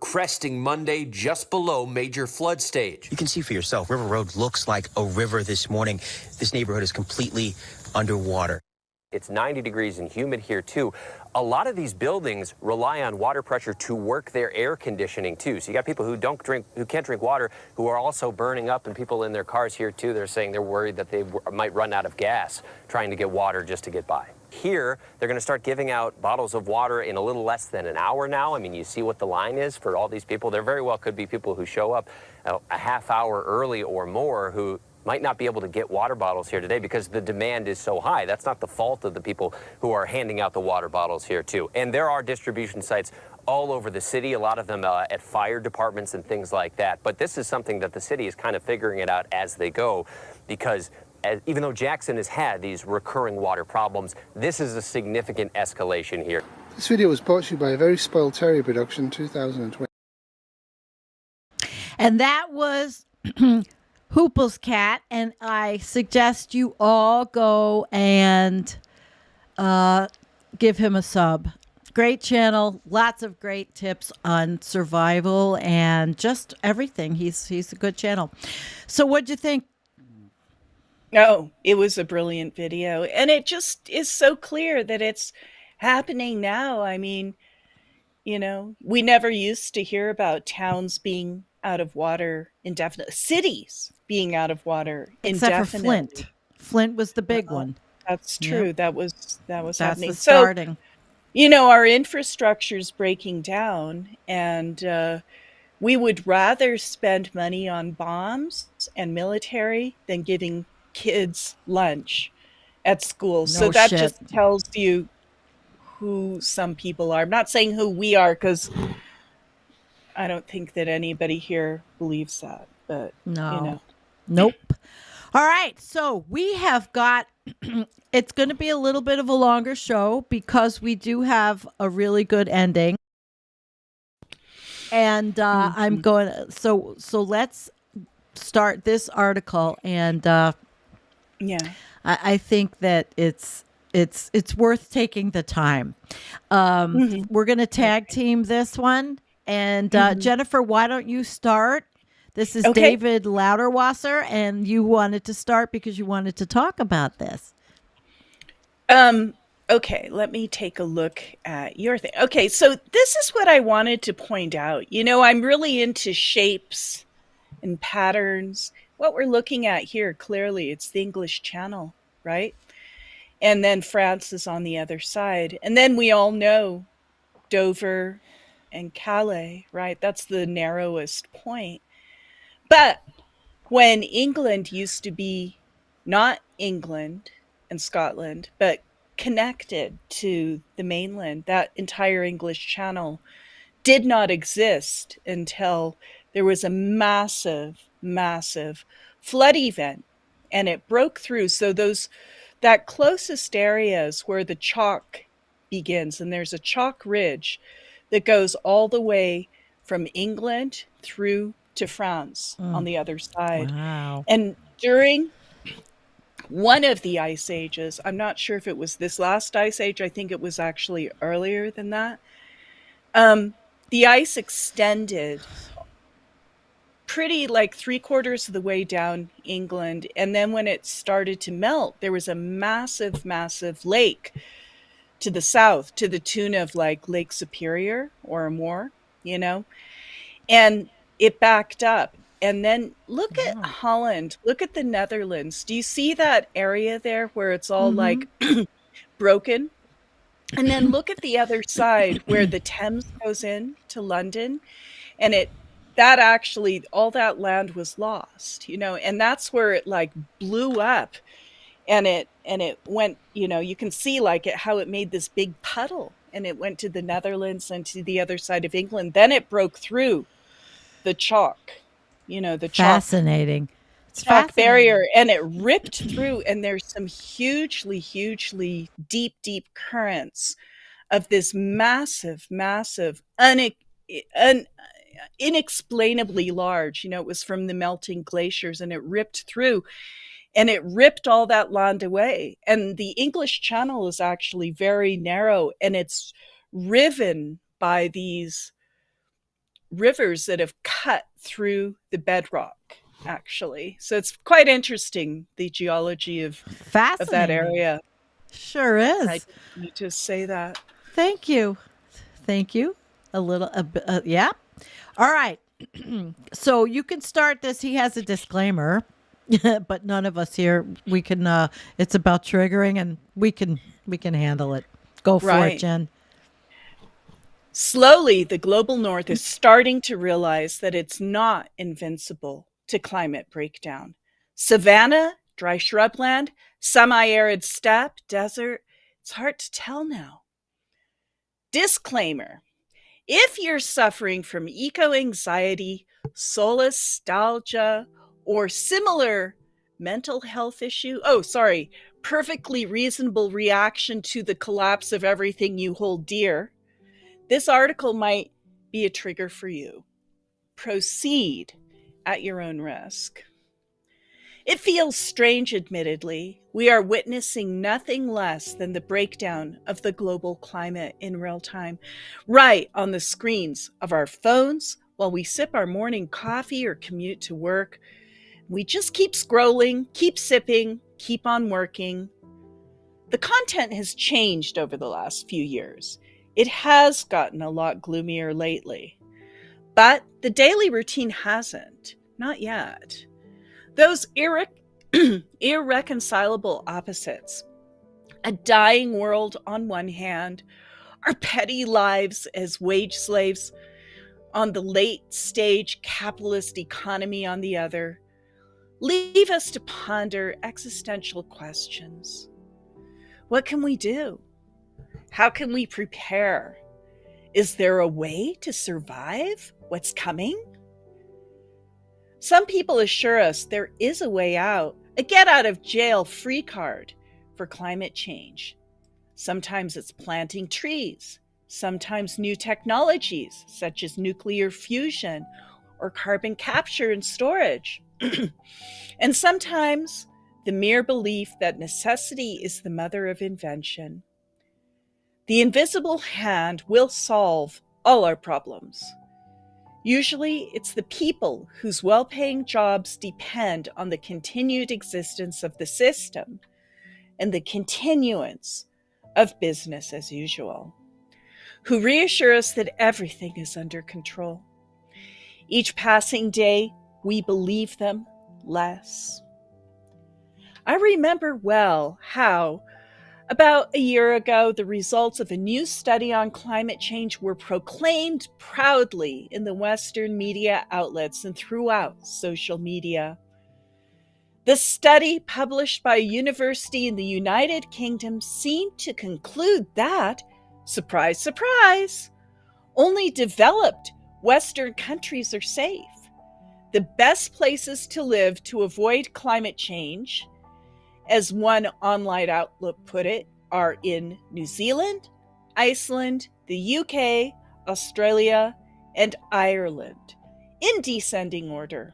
cresting Monday just below major flood stage. You can see for yourself, River Road looks like a river this morning. This neighborhood is completely underwater. It's 90 degrees and humid here, too. A lot of these buildings rely on water pressure to work their air conditioning, too. So you got people who can't drink water, who are also burning up, and people in their cars here, too. They're saying they're worried that they might run out of gas trying to get water just to get by. Here, they're going to start giving out bottles of water in a little less than an hour now. I mean, you see what the line is for all these people. There very well could be people who show up a half hour early or more who might not be able to get water bottles here today because the demand is so high. That's not the fault of the people who are handing out the water bottles here, too. And there are distribution sites all over the city, a lot of them at fire departments and things like that. But this is something that the city is kind of figuring it out as they go, because even though Jackson has had these recurring water problems, this is a significant escalation here. This video was brought to you by a Very Spoiled Terrier production, 2020. And that was Hoople's cat, and I suggest you all go and give him a sub. Great channel, lots of great tips on survival and just everything. He's a good channel. So what'd you think? Oh, it was a brilliant video, and it just is so clear that it's happening now. I mean, you know, we never used to hear about towns being out of water indefinitely, cities being out of water indefinitely. Except for Flint. Flint was the big one. That's true. Yep. That was That's happening. the starting. So, you know, our infrastructure's breaking down, and we would rather spend money on bombs and military than giving kids lunch at school. So that just tells you who some people are. I'm not saying who we are, because I don't think that anybody here believes that, but no, you know. Nope. All right, so we have got, it's going to be a little bit of a longer show because we do have a really good ending. And I'm going to, so let's start this article, and yeah, I think that it's worth taking the time. We're going to tag team this one. And Jennifer, why don't you start? This is David Lauterwasser, and you wanted to start because you wanted to talk about this. Okay, let me take a look at your thing. Okay, so this is what I wanted to point out. You know, I'm really into shapes and patterns. What we're looking at here, clearly, it's the English Channel, right? And then France is on the other side. And then we all know Dover and Calais, right? That's the narrowest point. But when England used to be not England and Scotland, but connected to the mainland, that entire English Channel did not exist until there was a massive flood event, and it broke through. So that closest areas where the chalk begins, and there's a chalk ridge that goes all the way from England through to France on the other side. Wow. And during one of the ice ages, I'm not sure if it was this last ice age, I think it was actually earlier than that, the ice extended pretty like 3/4 of the way down England. And then when it started to melt, there was a massive lake to the south, to the tune of like Lake Superior or more, you know, and it backed up. And then look at Holland, look at the Netherlands. Do you see that area there where it's all like broken? And then look at the other side where the Thames goes in to London, and that actually, all that land was lost, you know, and that's where it like blew up, and it went, you know, you can see like how it made this big puddle, and it went to the Netherlands and to the other side of England. Then it broke through the chalk, you know, the chalk. Fascinating. It's chalk fascinating. barrier, and it ripped through, and there's some hugely deep currents of this massive inexplainably large, you know, it was from the melting glaciers, and it ripped through, and it ripped all that land away. And the English Channel is actually very narrow, and it's riven by these rivers that have cut through the bedrock, actually. So it's quite interesting, the geology of that area. Sure is. I need to say that. Thank you. Thank you. Yeah. All right. So you can start this. He has a disclaimer, but none of us here, we can, it's about triggering, and we can handle it. Go for it, Jen. Slowly, the global north is starting to realize that it's not invincible to climate breakdown. Savanna, dry shrubland, semi-arid steppe, desert, it's hard to tell now. Disclaimer. If you're suffering from eco-anxiety, solastalgia, or similar mental health issue, perfectly reasonable reaction to the collapse of everything you hold dear, this article might be a trigger for you. Proceed at your own risk. It feels strange, admittedly. We are witnessing nothing less than the breakdown of the global climate in real time, right on the screens of our phones while we sip our morning coffee or commute to work. We just keep scrolling, keep sipping, keep on working. The content has changed over the last few years. It has gotten a lot gloomier lately. But the daily routine hasn't. Not yet. Those irreconcilable opposites, a dying world on one hand, our petty lives as wage slaves on the late stage capitalist economy on the other, leave us to ponder existential questions. What can we do? How can we prepare? Is there a way to survive what's coming? Some people assure us there is a way out, a get-out-of-jail-free card for climate change. Sometimes it's planting trees, sometimes new technologies such as nuclear fusion or carbon capture and storage, and sometimes the mere belief that necessity is the mother of invention. The invisible hand will solve all our problems. Usually, it's the people whose well-paying jobs depend on the continued existence of the system and the continuance of business as usual, who reassure us that everything is under control. Each passing day, we believe them less. I remember well how, about a year ago, the results of a new study on climate change were proclaimed proudly in the Western media outlets and throughout social media. The study, published by a university in the United Kingdom, seemed to conclude that, surprise, surprise, only developed Western countries are safe. The best places to live to avoid climate change, as one online outlet put it, are in New Zealand, Iceland, the UK, Australia, and Ireland, in descending order.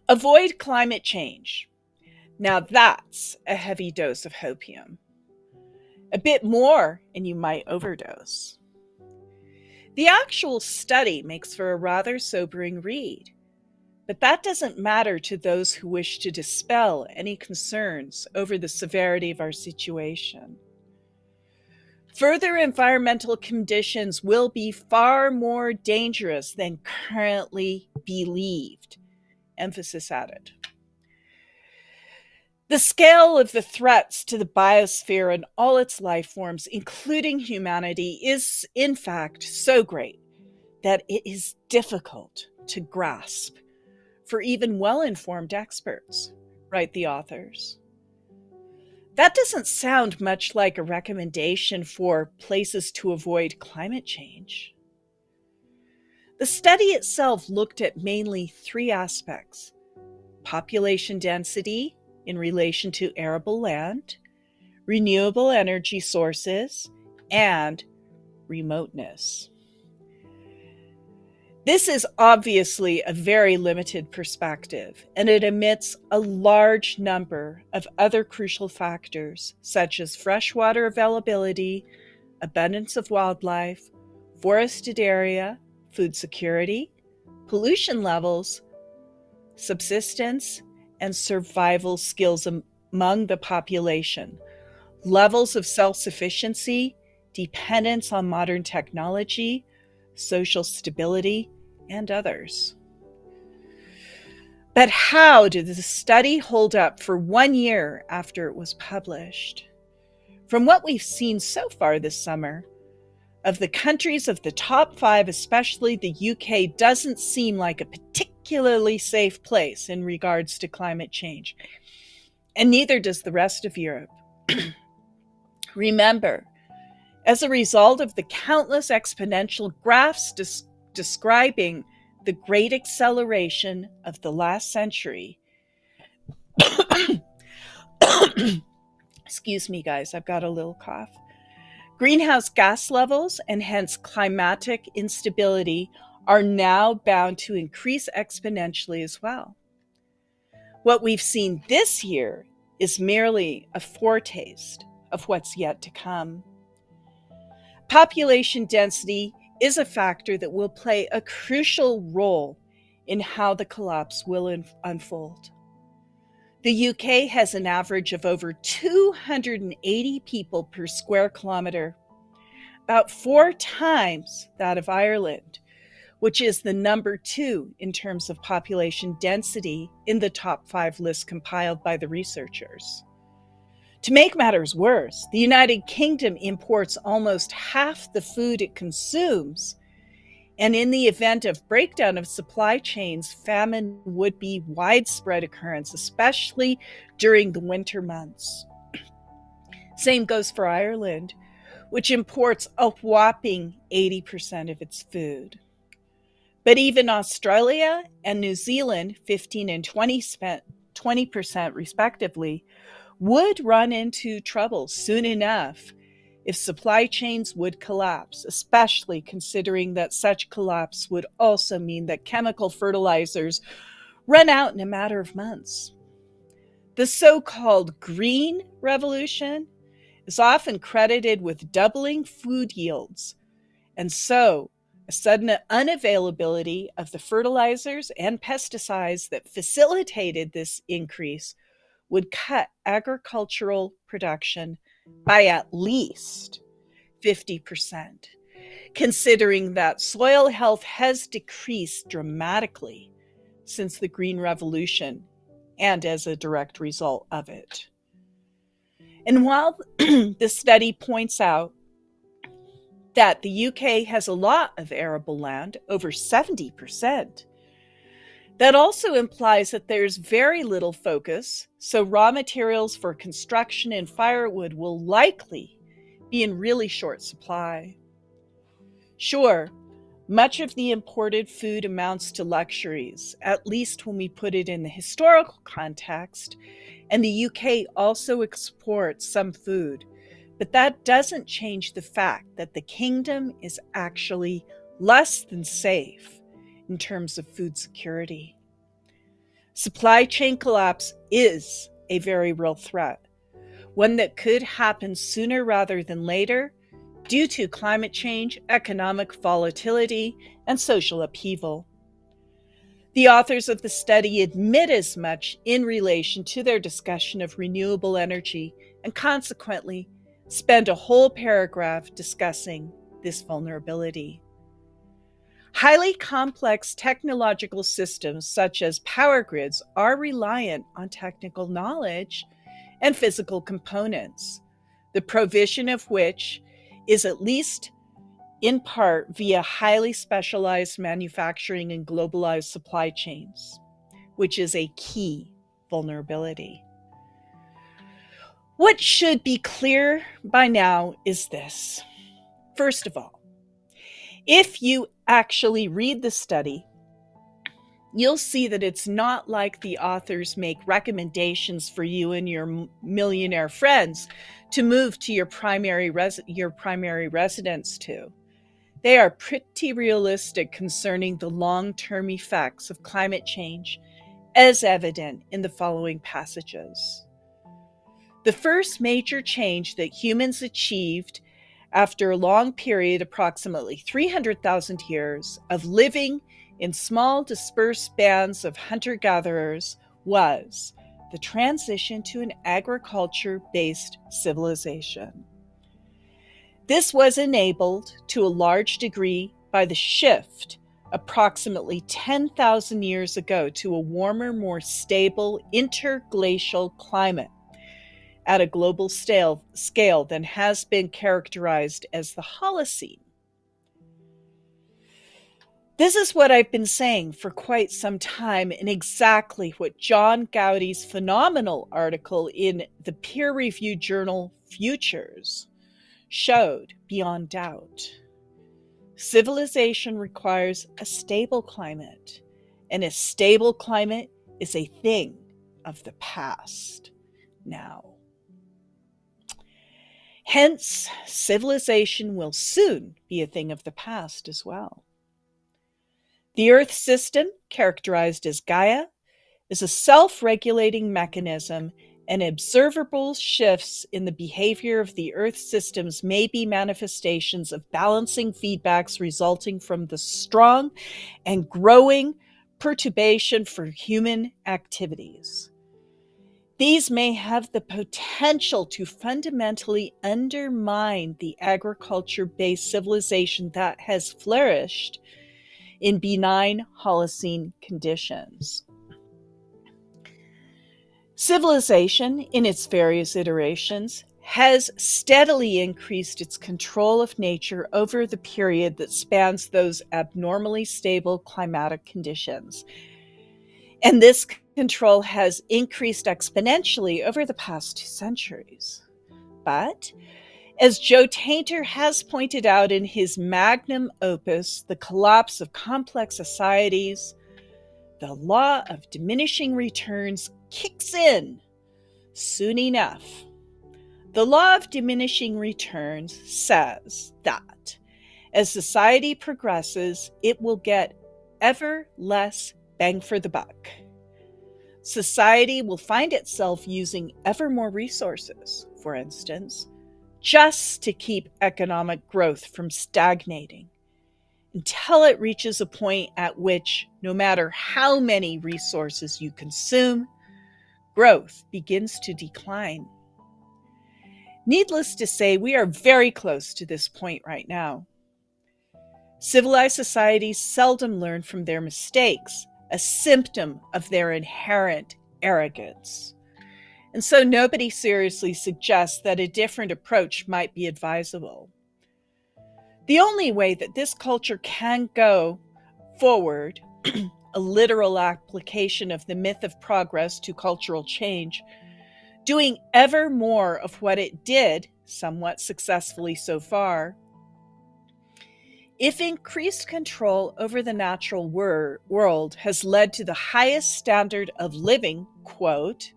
Avoid climate change. Now that's a heavy dose of hopium. A bit more and you might overdose. The actual study makes for a rather sobering read. But that doesn't matter to those who wish to dispel any concerns over the severity of our situation. Further environmental conditions will be far more dangerous than currently believed. Emphasis added. The scale of the threats to the biosphere and all its life forms, including humanity, is in fact so great that it is difficult to grasp for even well-informed experts, write the authors. That doesn't sound much like a recommendation for places to avoid climate change. The study itself looked at mainly three aspects: population density in relation to arable land, renewable energy sources, and remoteness. This is obviously a very limited perspective, and it omits a large number of other crucial factors, such as freshwater availability, abundance of wildlife, forested area, food security, pollution levels, subsistence, and survival skills among the population, levels of self-sufficiency, dependence on modern technology, social stability, and others. But how did the study hold up for 1 year after it was published? From what we've seen so far this summer, of the countries of the top 5, especially the UK, doesn't seem like a particularly safe place in regards to climate change. And neither does the rest of Europe. Remember, as a result of the countless exponential graphs describing the great acceleration of the last century, excuse me guys, I've got a little cough. Greenhouse gas levels and hence climatic instability are now bound to increase exponentially as well. What we've seen this year is merely a foretaste of what's yet to come. Population density is a factor that will play a crucial role in how the collapse will unfold. The UK has an average of over 280 people per square kilometre, about 4 times that of Ireland, which is the number 2 in terms of population density in the top 5 list compiled by the researchers. To make matters worse, the United Kingdom imports almost half the food it consumes, and in the event of breakdown of supply chains, famine would be widespread occurrence, especially during the winter months. Same goes for Ireland, which imports a whopping 80% of its food. But even Australia and New Zealand, 15 and 20% respectively, would run into trouble soon enough if supply chains would collapse, especially considering that such collapse would also mean that chemical fertilizers run out in a matter of months. The so-called green revolution is often credited with doubling food yields, and so a sudden unavailability of the fertilizers and pesticides that facilitated this increase would cut agricultural production by at least 50%, considering that soil health has decreased dramatically since the Green Revolution and as a direct result of it. And while the study points out that the UK has a lot of arable land, over 70%, that also implies that there's very little focus, so raw materials for construction and firewood will likely be in really short supply. Sure, much of the imported food amounts to luxuries, at least when we put it in the historical context, and the UK also exports some food, but that doesn't change the fact that the kingdom is actually less than safe in terms of food security. Supply chain collapse is a very real threat, one that could happen sooner rather than later due to climate change, economic volatility, and social upheaval. The authors of the study admit as much in relation to their discussion of renewable energy and consequently spend a whole paragraph discussing this vulnerability. Highly complex technological systems such as power grids are reliant on technical knowledge and physical components, the provision of which is at least in part via highly specialized manufacturing and globalized supply chains, which is a key vulnerability. What should be clear by now is this. First of all, if you actually read the study, you'll see that it's not like the authors make recommendations for you and your millionaire friends to move to your primary residence to. They are pretty realistic concerning the long-term effects of climate change, as evident in the following passages. The first major change that humans achieved after a long period, approximately 300,000 years, of living in small dispersed bands of hunter-gatherers, was the transition to an agriculture-based civilization. This was enabled to a large degree by the shift approximately 10,000 years ago to a warmer, more stable interglacial climate at a global scale than has been characterized as the Holocene. This is what I've been saying for quite some time, and exactly what John Gowdy's phenomenal article in the peer-reviewed journal Futures showed beyond doubt. Civilization requires a stable climate, and a stable climate is a thing of the past now. Hence, civilization will soon be a thing of the past as well. The Earth system, characterized as Gaia, is a self-regulating mechanism, and observable shifts in the behavior of the Earth systems may be manifestations of balancing feedbacks resulting from the strong and growing perturbation for human activities. These may have the potential to fundamentally undermine the agriculture-based civilization that has flourished in benign Holocene conditions. Civilization, in its various iterations, has steadily increased its control of nature over the period that spans those abnormally stable climatic conditions. And this control has increased exponentially over the past 2 centuries. But, as Joe Tainter has pointed out in his magnum opus, The Collapse of Complex Societies, the law of diminishing returns kicks in soon enough. The law of diminishing returns says that as society progresses, it will get ever less bang for the buck. Society will find itself using ever more resources, for instance, just to keep economic growth from stagnating, until it reaches a point at which, no matter how many resources you consume, growth begins to decline. Needless to say, we are very close to this point right now. Civilized societies seldom learn from their mistakes, a symptom of their inherent arrogance. And so nobody seriously suggests that a different approach might be advisable. The only way that this culture can go forward, a literal application of the myth of progress to cultural change, doing ever more of what it did, somewhat successfully so far, if increased control over the natural world has led to the highest standard of living, quote,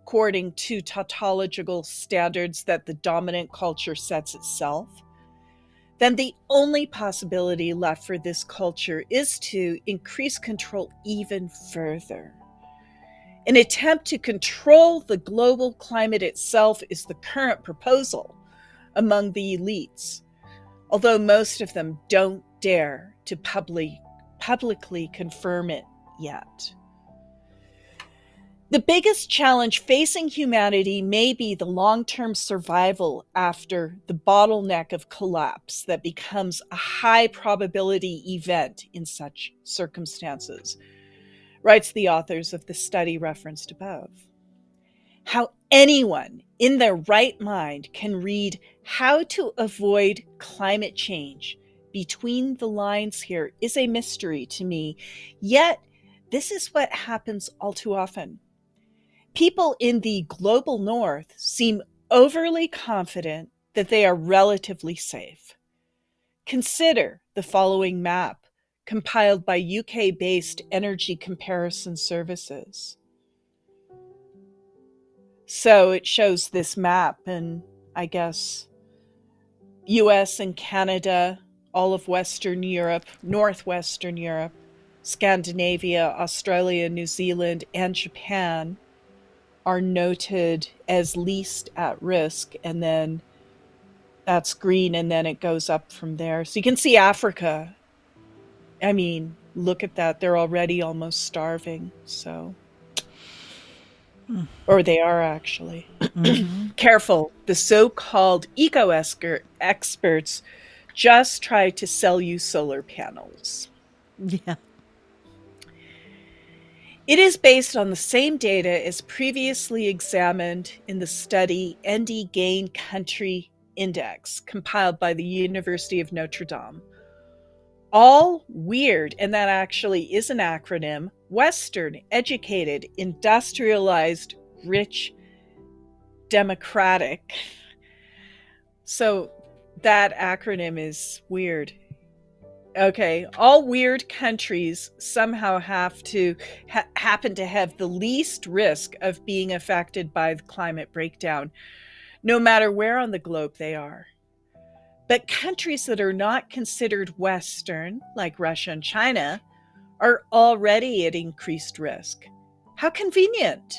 according to tautological standards that the dominant culture sets itself, then the only possibility left for this culture is to increase control even further. An attempt to control the global climate itself is the current proposal among the elites, although most of them don't dare to publicly confirm it yet. The biggest challenge facing humanity may be the long-term survival after the bottleneck of collapse that becomes a high probability event in such circumstances, writes the authors of the study referenced above. How anyone in their right mind can read how to avoid climate change between the lines here is a mystery to me, yet this is what happens all too often. People in the global north seem overly confident that they are relatively safe. Consider the following map compiled by UK-based energy comparison services. So it shows this map, and I guess US and Canada, all of Western Europe, Northwestern Europe, Scandinavia, Australia, New Zealand, and Japan are noted as least at risk, and then That's green, and then it goes up from there. So you can see Africa. I mean, look at that. They're already almost starving. So, or they are actually. Careful. The so-called experts just try to sell you solar panels. Yeah. It is based on the same data as previously examined in the study ND Gain Country Index, compiled by the University of Notre Dame. All weird, and that actually is an acronym, Western, educated, industrialized, rich, democratic. So that acronym is weird. Okay, all weird countries somehow have to happen to have the least risk of being affected by the climate breakdown, no matter where on the globe they are. But countries that are not considered Western, like Russia and China, are already at increased risk. How convenient.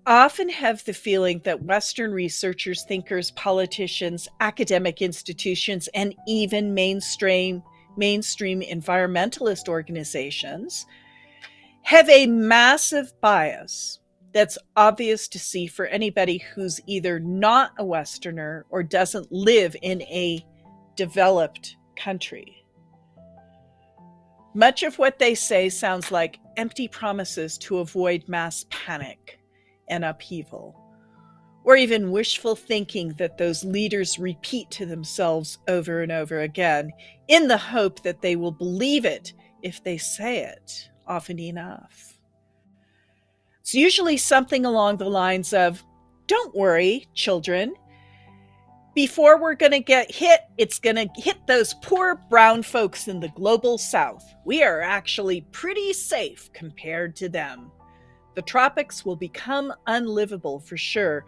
I often have the feeling that Western researchers, thinkers, politicians, academic institutions, and even mainstream environmentalist organizations have a massive bias that's obvious to see for anybody who's either not a Westerner or doesn't live in a developed country. Much of what they say sounds like empty promises to avoid mass panic and upheaval, or even wishful thinking that those leaders repeat to themselves over and over again in the hope that they will believe it if they say it often enough. It's usually something along the lines of, don't worry, children. Before we're going to get hit, it's going to hit those poor brown folks in the global south. We are actually pretty safe compared to them. The tropics will become unlivable for sure,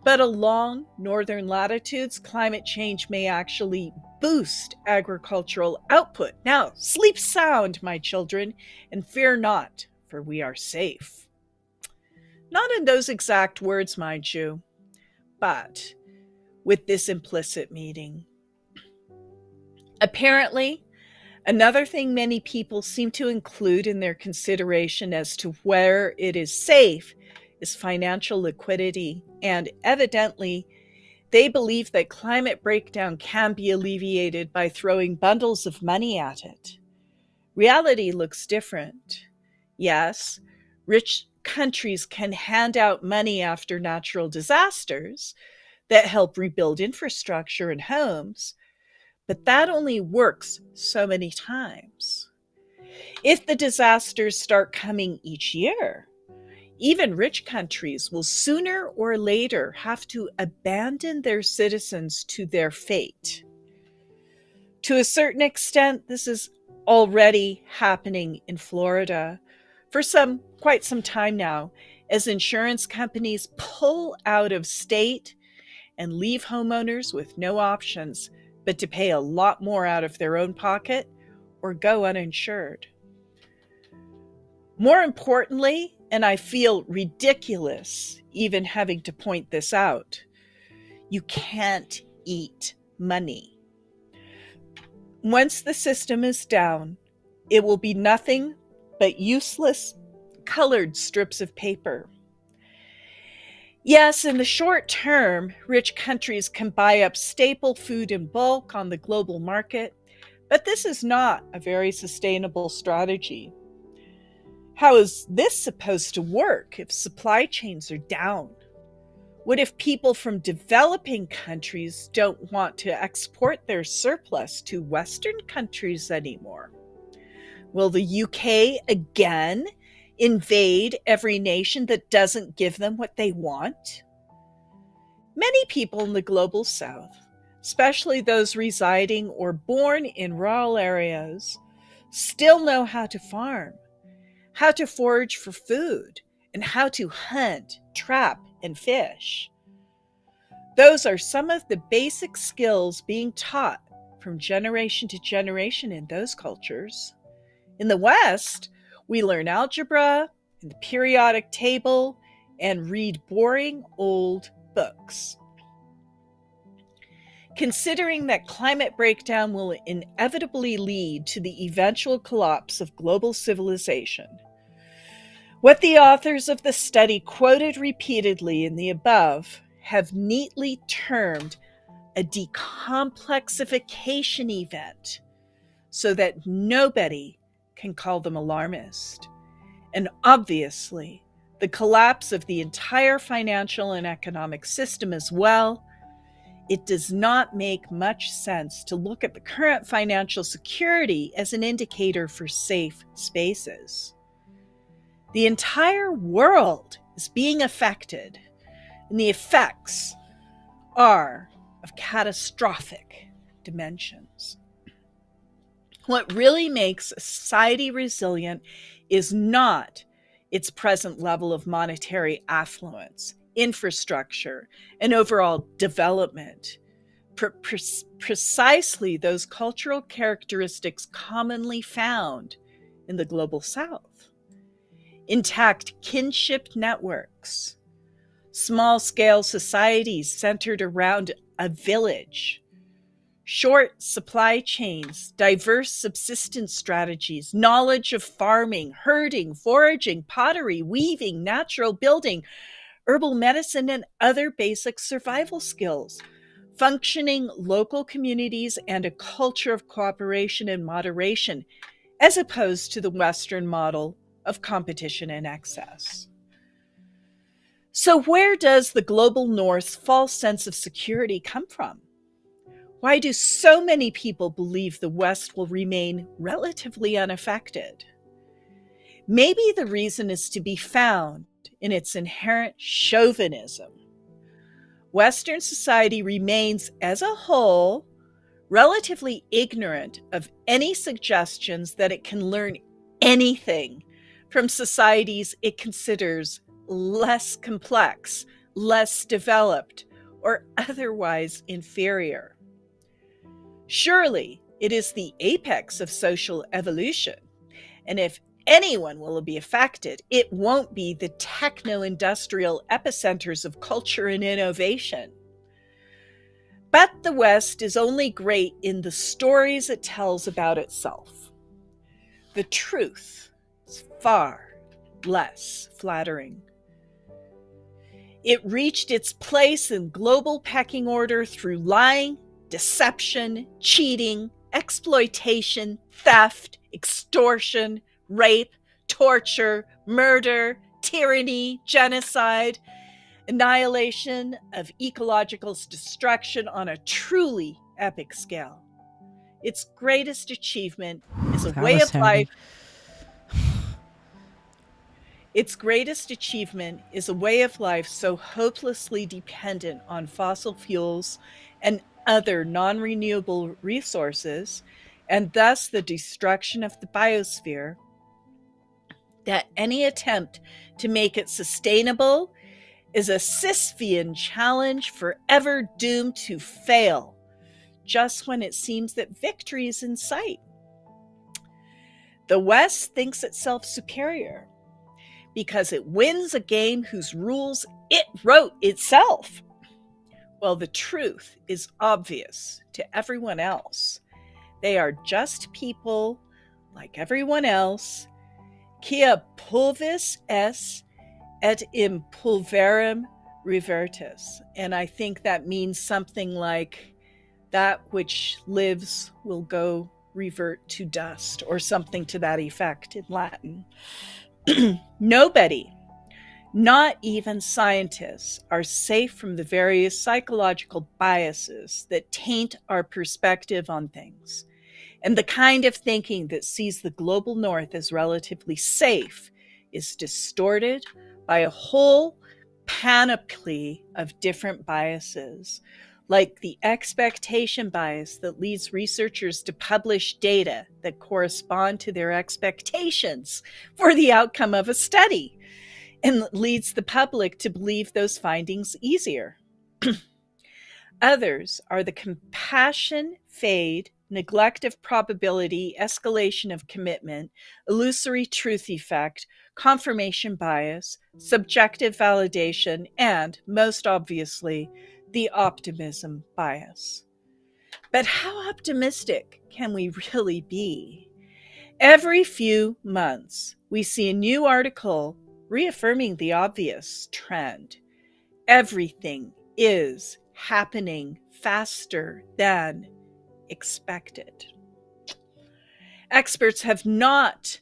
but along northern latitudes, climate change may actually boost agricultural output. Now, sleep sound, my children, and fear not, for we are safe. Not in those exact words, mind you, but with this implicit meaning. Apparently, another thing many people seem to include in their consideration as to where it is safe is financial liquidity, and evidently, they believe that climate breakdown can be alleviated by throwing bundles of money at it. Reality looks different. Yes, rich countries can hand out money after natural disasters that help rebuild infrastructure and homes, but that only works so many times. If the disasters start coming each year, even rich countries will sooner or later have to abandon their citizens to their fate. To a certain extent, this is already happening in Florida for quite some time now, as insurance companies pull out of state and leave homeowners with no options but to pay a lot more out of their own pocket or go uninsured. More importantly, and I feel ridiculous even having to point this out, you can't eat money. Once the system is down, it will be nothing but useless colored strips of paper. Yes, in the short term, rich countries can buy up staple food in bulk on the global market, but this is not a very sustainable strategy. How is this supposed to work if supply chains are down? What if people from developing countries don't want to export their surplus to Western countries anymore? Will the UK again invade every nation that doesn't give them what they want? Many people in the global south, especially those residing or born in rural areas, still know how to farm, how to forage for food, and how to hunt, trap, and fish. Those are some of the basic skills being taught from generation to generation in those cultures. In the West, we learn algebra and the periodic table and read boring old books. considering that climate breakdown will inevitably lead to the eventual collapse of global civilization. What the authors of the study quoted repeatedly in the above have neatly termed a decomplexification event, so that nobody can call them alarmist. And obviously, the collapse of the entire financial and economic system as well. It does not make much sense to look at the current financial security as an indicator for safe spaces. The entire world is being affected, and the effects are of catastrophic dimensions. What really makes a society resilient is not its present level of monetary affluence, infrastructure, and overall development. Precisely those cultural characteristics commonly found in the global South. Intact kinship networks, small-scale societies centered around a village, short supply chains, diverse subsistence strategies, knowledge of farming, herding, foraging, pottery, weaving, natural building, herbal medicine, and other basic survival skills, functioning local communities, and a culture of cooperation and moderation, as opposed to the Western model of competition and excess. So where does the global North's false sense of security come from? Why do so many people believe the West will remain relatively unaffected? Maybe the reason is to be found in its inherent chauvinism. Western society remains, as a whole, relatively ignorant of any suggestions that it can learn anything from societies it considers less complex, less developed, or otherwise inferior. Surely it is the apex of social evolution, and if anyone will be affected, it won't be the techno-industrial epicenters of culture and innovation. But the West is only great in the stories it tells about itself. The truth is far less flattering. It reached its place in global pecking order through lying, deception, cheating, exploitation, theft, extortion, rape, torture, murder, tyranny, genocide, annihilation of ecological destruction on a truly epic scale. Its greatest achievement is a way of life. Its greatest achievement is a way of life so hopelessly dependent on fossil fuels and other non-renewable resources, and thus the destruction of the biosphere, that any attempt to make it sustainable is a Sisyphean challenge forever doomed to fail, just when it seems that victory is in sight. The West thinks itself superior because it wins a game whose rules it wrote itself. Well, the truth is obvious to everyone else. They are just people like everyone else, quia pulvis es et in pulverem revertis. And I think that means something like that which lives will go revert to dust, or something to that effect in Latin. Nobody, not even scientists, are safe from the various psychological biases that taint our perspective on things. And the kind of thinking that sees the global North as relatively safe is distorted by a whole panoply of different biases, like the expectation bias that leads researchers to publish data that correspond to their expectations for the outcome of a study, and leads the public to believe those findings easier. Others are the compassion fade, neglect of probability, escalation of commitment, illusory truth effect, confirmation bias, subjective validation, and, most obviously, the optimism bias. But how optimistic can we really be? Every few months, we see a new article reaffirming the obvious trend. Everything is happening faster than expected. Experts have not,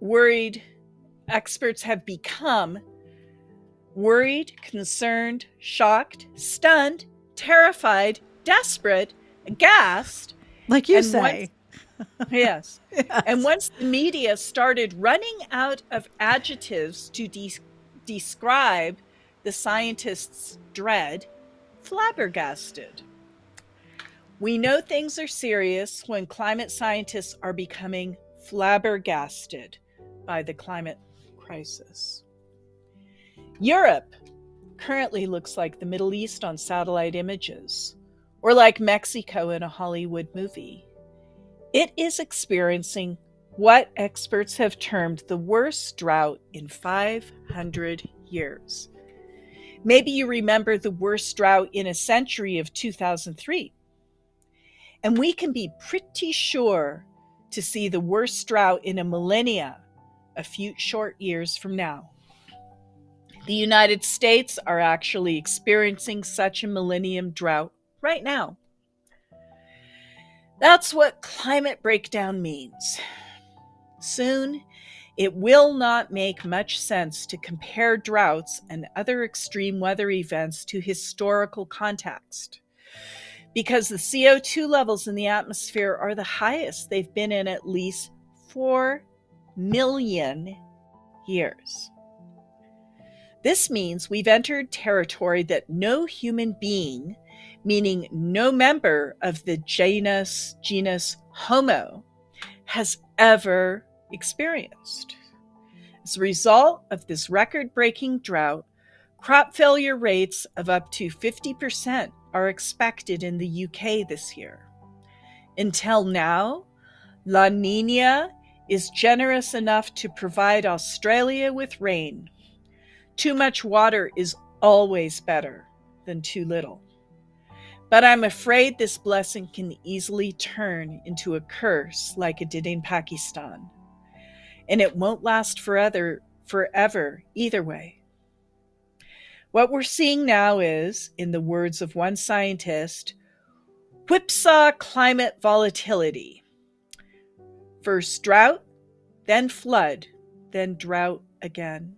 worried. Experts have become worried, concerned, shocked, stunned, terrified, desperate, aghast. Like you say. Yes. And once the media started running out of adjectives to describe the scientists' dread, flabbergasted. We know things are serious when climate scientists are becoming flabbergasted by the climate crisis. Europe currently looks like the Middle East on satellite images, or like Mexico in a Hollywood movie. It is experiencing what experts have termed the worst drought in 500 years. Maybe you remember the worst drought in a century of 2003. And we can be pretty sure to see the worst drought in a millennia a few short years from now. The United States are actually experiencing such a millennium drought right now. That's what climate breakdown means. Soon, it will not make much sense to compare droughts and other extreme weather events to historical context, because the CO2 levels in the atmosphere are the highest they've been in at least 4 million years. This means we've entered territory that no human being, meaning no member of the genus Homo, has ever experienced. As a result of this record-breaking drought, crop failure rates of up to 50% are expected in the UK this year. Until now, La Niña is generous enough to provide Australia with rain. Too much water is always better than too little. But I'm afraid this blessing can easily turn into a curse like it did in Pakistan. And it won't last forever either way. What we're seeing now is, in the words of one scientist, whipsaw climate volatility. First drought, then flood, then drought again.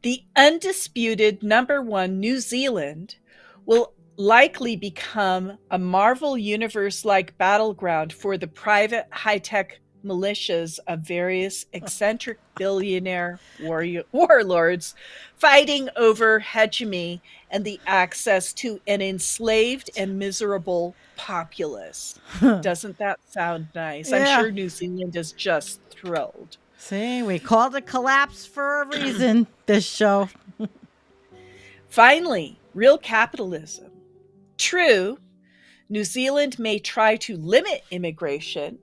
The undisputed #1 New Zealand will likely become a Marvel Universe-like battleground for the private high-tech militias of various eccentric billionaire warlords fighting over hegemony and the access to an enslaved and miserable populace. Doesn't that sound nice? Yeah. I'm sure New Zealand is just thrilled. See, we called it collapse for a reason, this show. Finally, real capitalism. True, New Zealand may try to limit immigration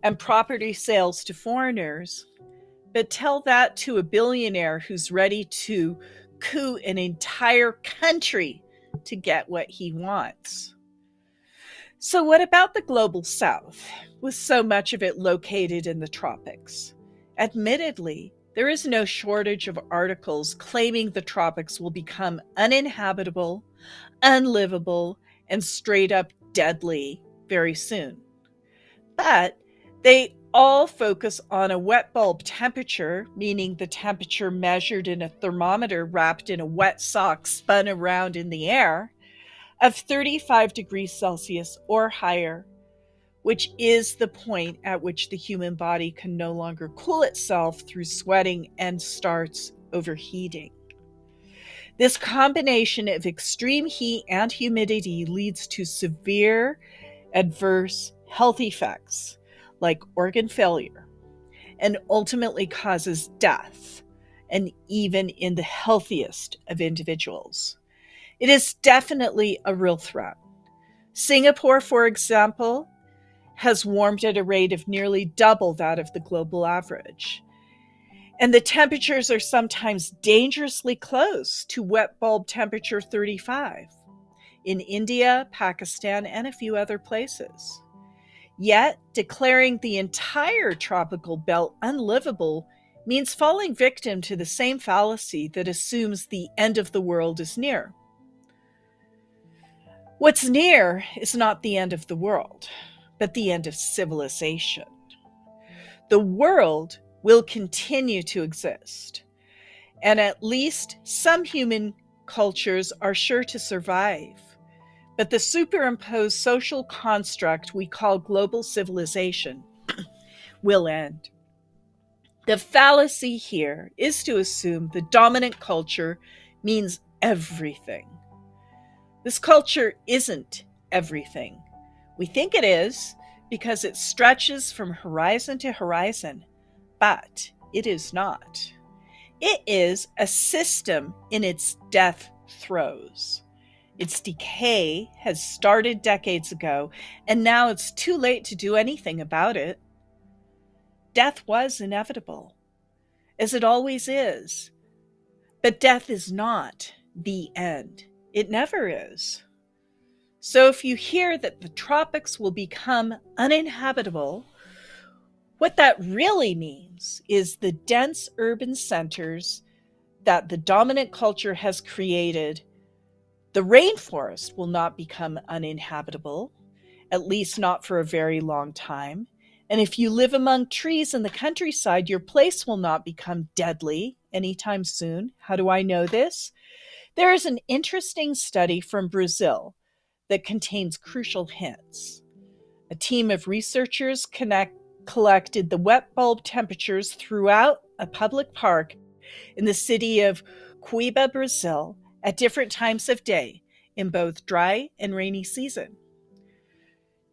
and property sales to foreigners, but tell that to a billionaire who's ready to coup an entire country to get what he wants. So what about the global south, with so much of it located in the tropics? Admittedly, there is no shortage of articles claiming the tropics will become uninhabitable, unlivable, and straight up deadly very soon. But they all focus on a wet bulb temperature, meaning the temperature measured in a thermometer wrapped in a wet sock spun around in the air, of 35 degrees Celsius or higher, which is the point at which the human body can no longer cool itself through sweating and starts overheating. This combination of extreme heat and humidity leads to severe adverse health effects like organ failure, and ultimately causes death, and even in the healthiest of individuals. It is definitely a real threat. Singapore, for example, has warmed at a rate of nearly double that of the global average. And the temperatures are sometimes dangerously close to wet bulb temperature 35. in India, Pakistan, and a few other places. Yet, declaring the entire tropical belt unlivable means falling victim to the same fallacy that assumes the end of the world is near. What's near is not the end of the world, but the end of civilization. The world will continue to exist, and at least some human cultures are sure to survive. But the superimposed social construct we call global civilization will end. The fallacy here is to assume the dominant culture means everything. This culture isn't everything. We think it is because it stretches from horizon to horizon, but it is not. It is a system in its death throes. Its decay has started decades ago, and now it's too late to do anything about it. Death was inevitable, as it always is. But death is not the end. It never is. So if you hear that the tropics will become uninhabitable, what that really means is the dense urban centers that the dominant culture has created, the rainforest will not become uninhabitable, at least not for a very long time. And if you live among trees in the countryside, your place will not become deadly anytime soon. How do I know this? There is an interesting study from Brazil that contains crucial hints. A team of researchers collected the wet bulb temperatures throughout a public park in the city of Cuiabá, Brazil, at different times of day in both dry and rainy season.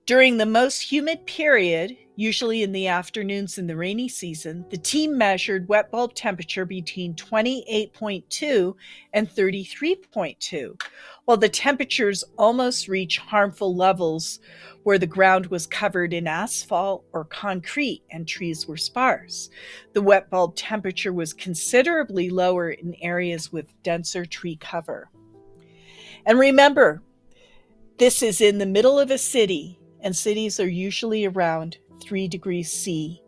During the most humid period, usually in the afternoons in the rainy season, the team measured wet bulb temperature between 28.2 and 33.2, while the temperatures almost reached harmful levels where the ground was covered in asphalt or concrete and trees were sparse. The wet bulb temperature was considerably lower in areas with denser tree cover. And remember, this is in the middle of a city, and cities are usually around 3 degrees C,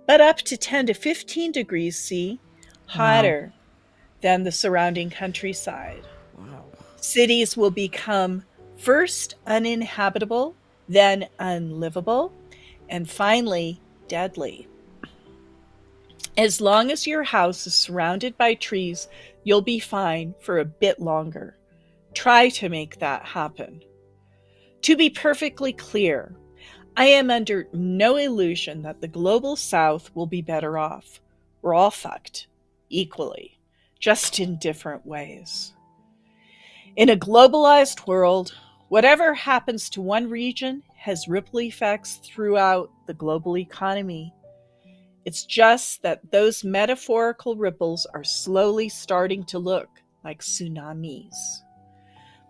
but up to 10 to 15 degrees C hotter than the surrounding countryside. Wow. Cities will become first uninhabitable, then unlivable, and finally deadly. As long as your house is surrounded by trees, you'll be fine for a bit longer. Try to make that happen. To be perfectly clear, I am under no illusion that the global south will be better off. We're all fucked equally, just in different ways. In a globalized world, whatever happens to one region has ripple effects throughout the global economy. It's just that those metaphorical ripples are slowly starting to look like tsunamis.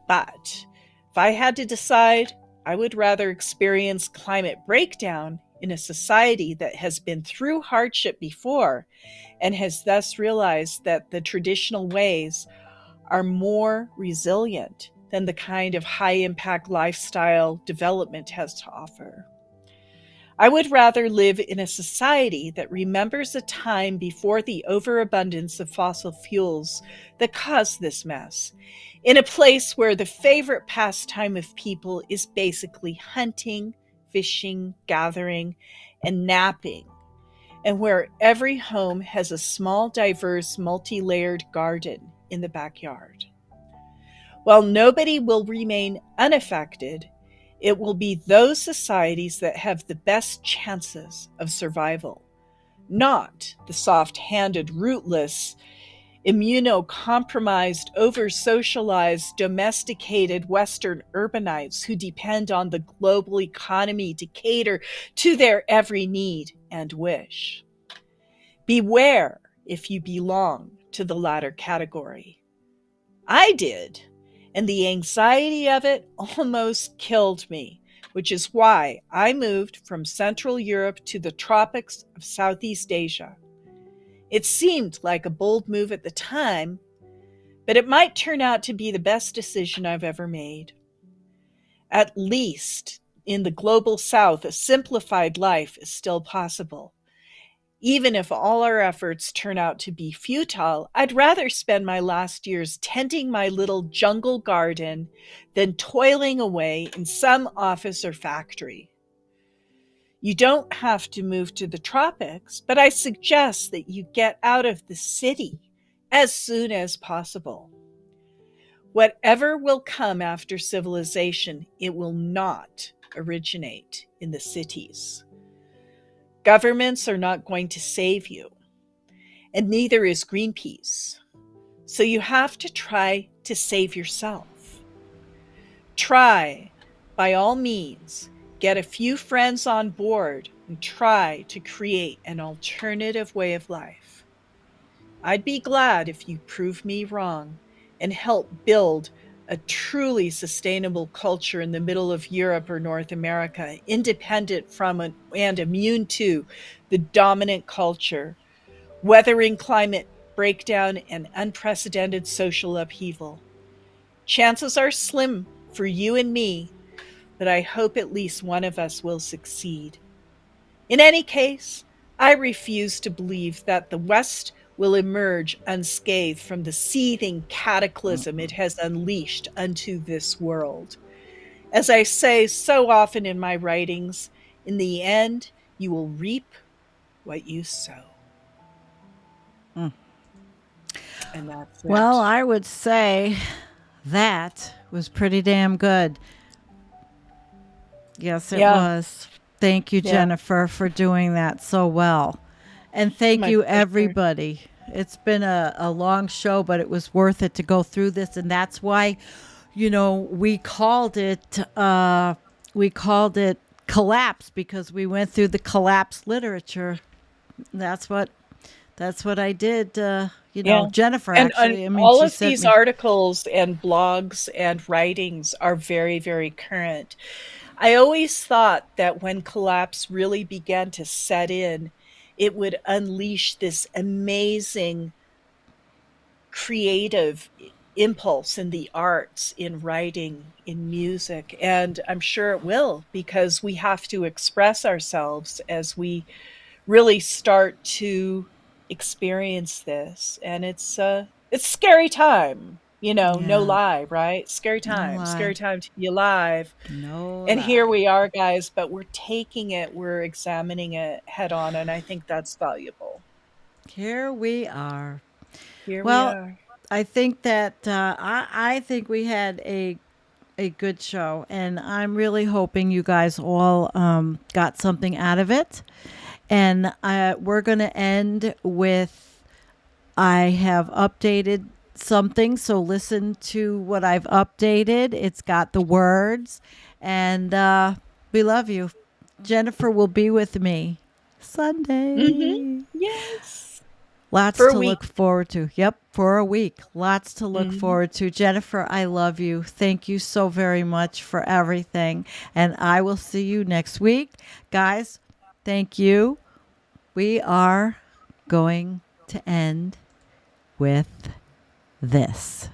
But if I had to decide, I would rather experience climate breakdown in a society that has been through hardship before and has thus realized that the traditional ways are more resilient than the kind of high-impact lifestyle development has to offer. I would rather live in a society that remembers a time before the overabundance of fossil fuels that caused this mess, in a place where the favorite pastime of people is basically hunting, fishing, gathering, and napping, and where every home has a small, diverse, multi-layered garden in the backyard. While nobody will remain unaffected, it will be those societies that have the best chances of survival, not the soft-handed, rootless, immunocompromised, over-socialized, domesticated Western urbanites who depend on the global economy to cater to their every need and wish. Beware if you belong to the latter category. I did, and the anxiety of it almost killed me, which is why I moved from Central Europe to the tropics of Southeast Asia. It seemed like a bold move at the time, but it might turn out to be the best decision I've ever made. At least in the global south, a simplified life is still possible. Even if all our efforts turn out to be futile, I'd rather spend my last years tending my little jungle garden than toiling away in some office or factory. You don't have to move to the tropics, but I suggest that you get out of the city as soon as possible. Whatever will come after civilization, it will not originate in the cities. Governments are not going to save you, and neither is Greenpeace. So you have to try to save yourself. Try, by all means, get a few friends on board and try to create an alternative way of life. I'd be glad if you prove me wrong and help build a truly sustainable culture in the middle of Europe or North America, independent from and immune to the dominant culture, weathering climate breakdown and unprecedented social upheaval. Chances are slim for you and me, but I hope at least one of us will succeed. In any case, I refuse to believe that the West will emerge unscathed from the seething cataclysm it has unleashed unto this world. As I say so often in my writings, in the end, you will reap what you sow. And that's it. Well, I would say that was pretty damn good. Yes, it was. Thank you, Jennifer, for doing that so well. And thank you, everybody. It's been a long show, but it was worth it to go through this. And that's why, we called it collapse, because we went through the collapse literature. That's what I did. Jennifer, actually. And all of these articles and blogs and writings are very, very current. I always thought that when collapse really began to set in, it would unleash this amazing creative impulse in the arts, in writing, in music. And I'm sure it will, because we have to express ourselves as we really start to experience this. And it's a scary time, no lie, right? Scary time, scary time to be alive. And here we are, guys, but we're taking it, we're examining it head on. And I think that's valuable. Here we are. We are. I think that I think we had a good show, and I'm really hoping you guys all got something out of it. And we're going to end with, I have updated something, so listen to what I've updated. It's got the words, and we love you. Jennifer will be with me Sunday. Mm-hmm. Yes. Lots to look forward to. Yep, for a week. Lots to look forward to. Jennifer, I love you. Thank you so very much for everything. And I will see you next week. Guys, thank you. We are going to end with this.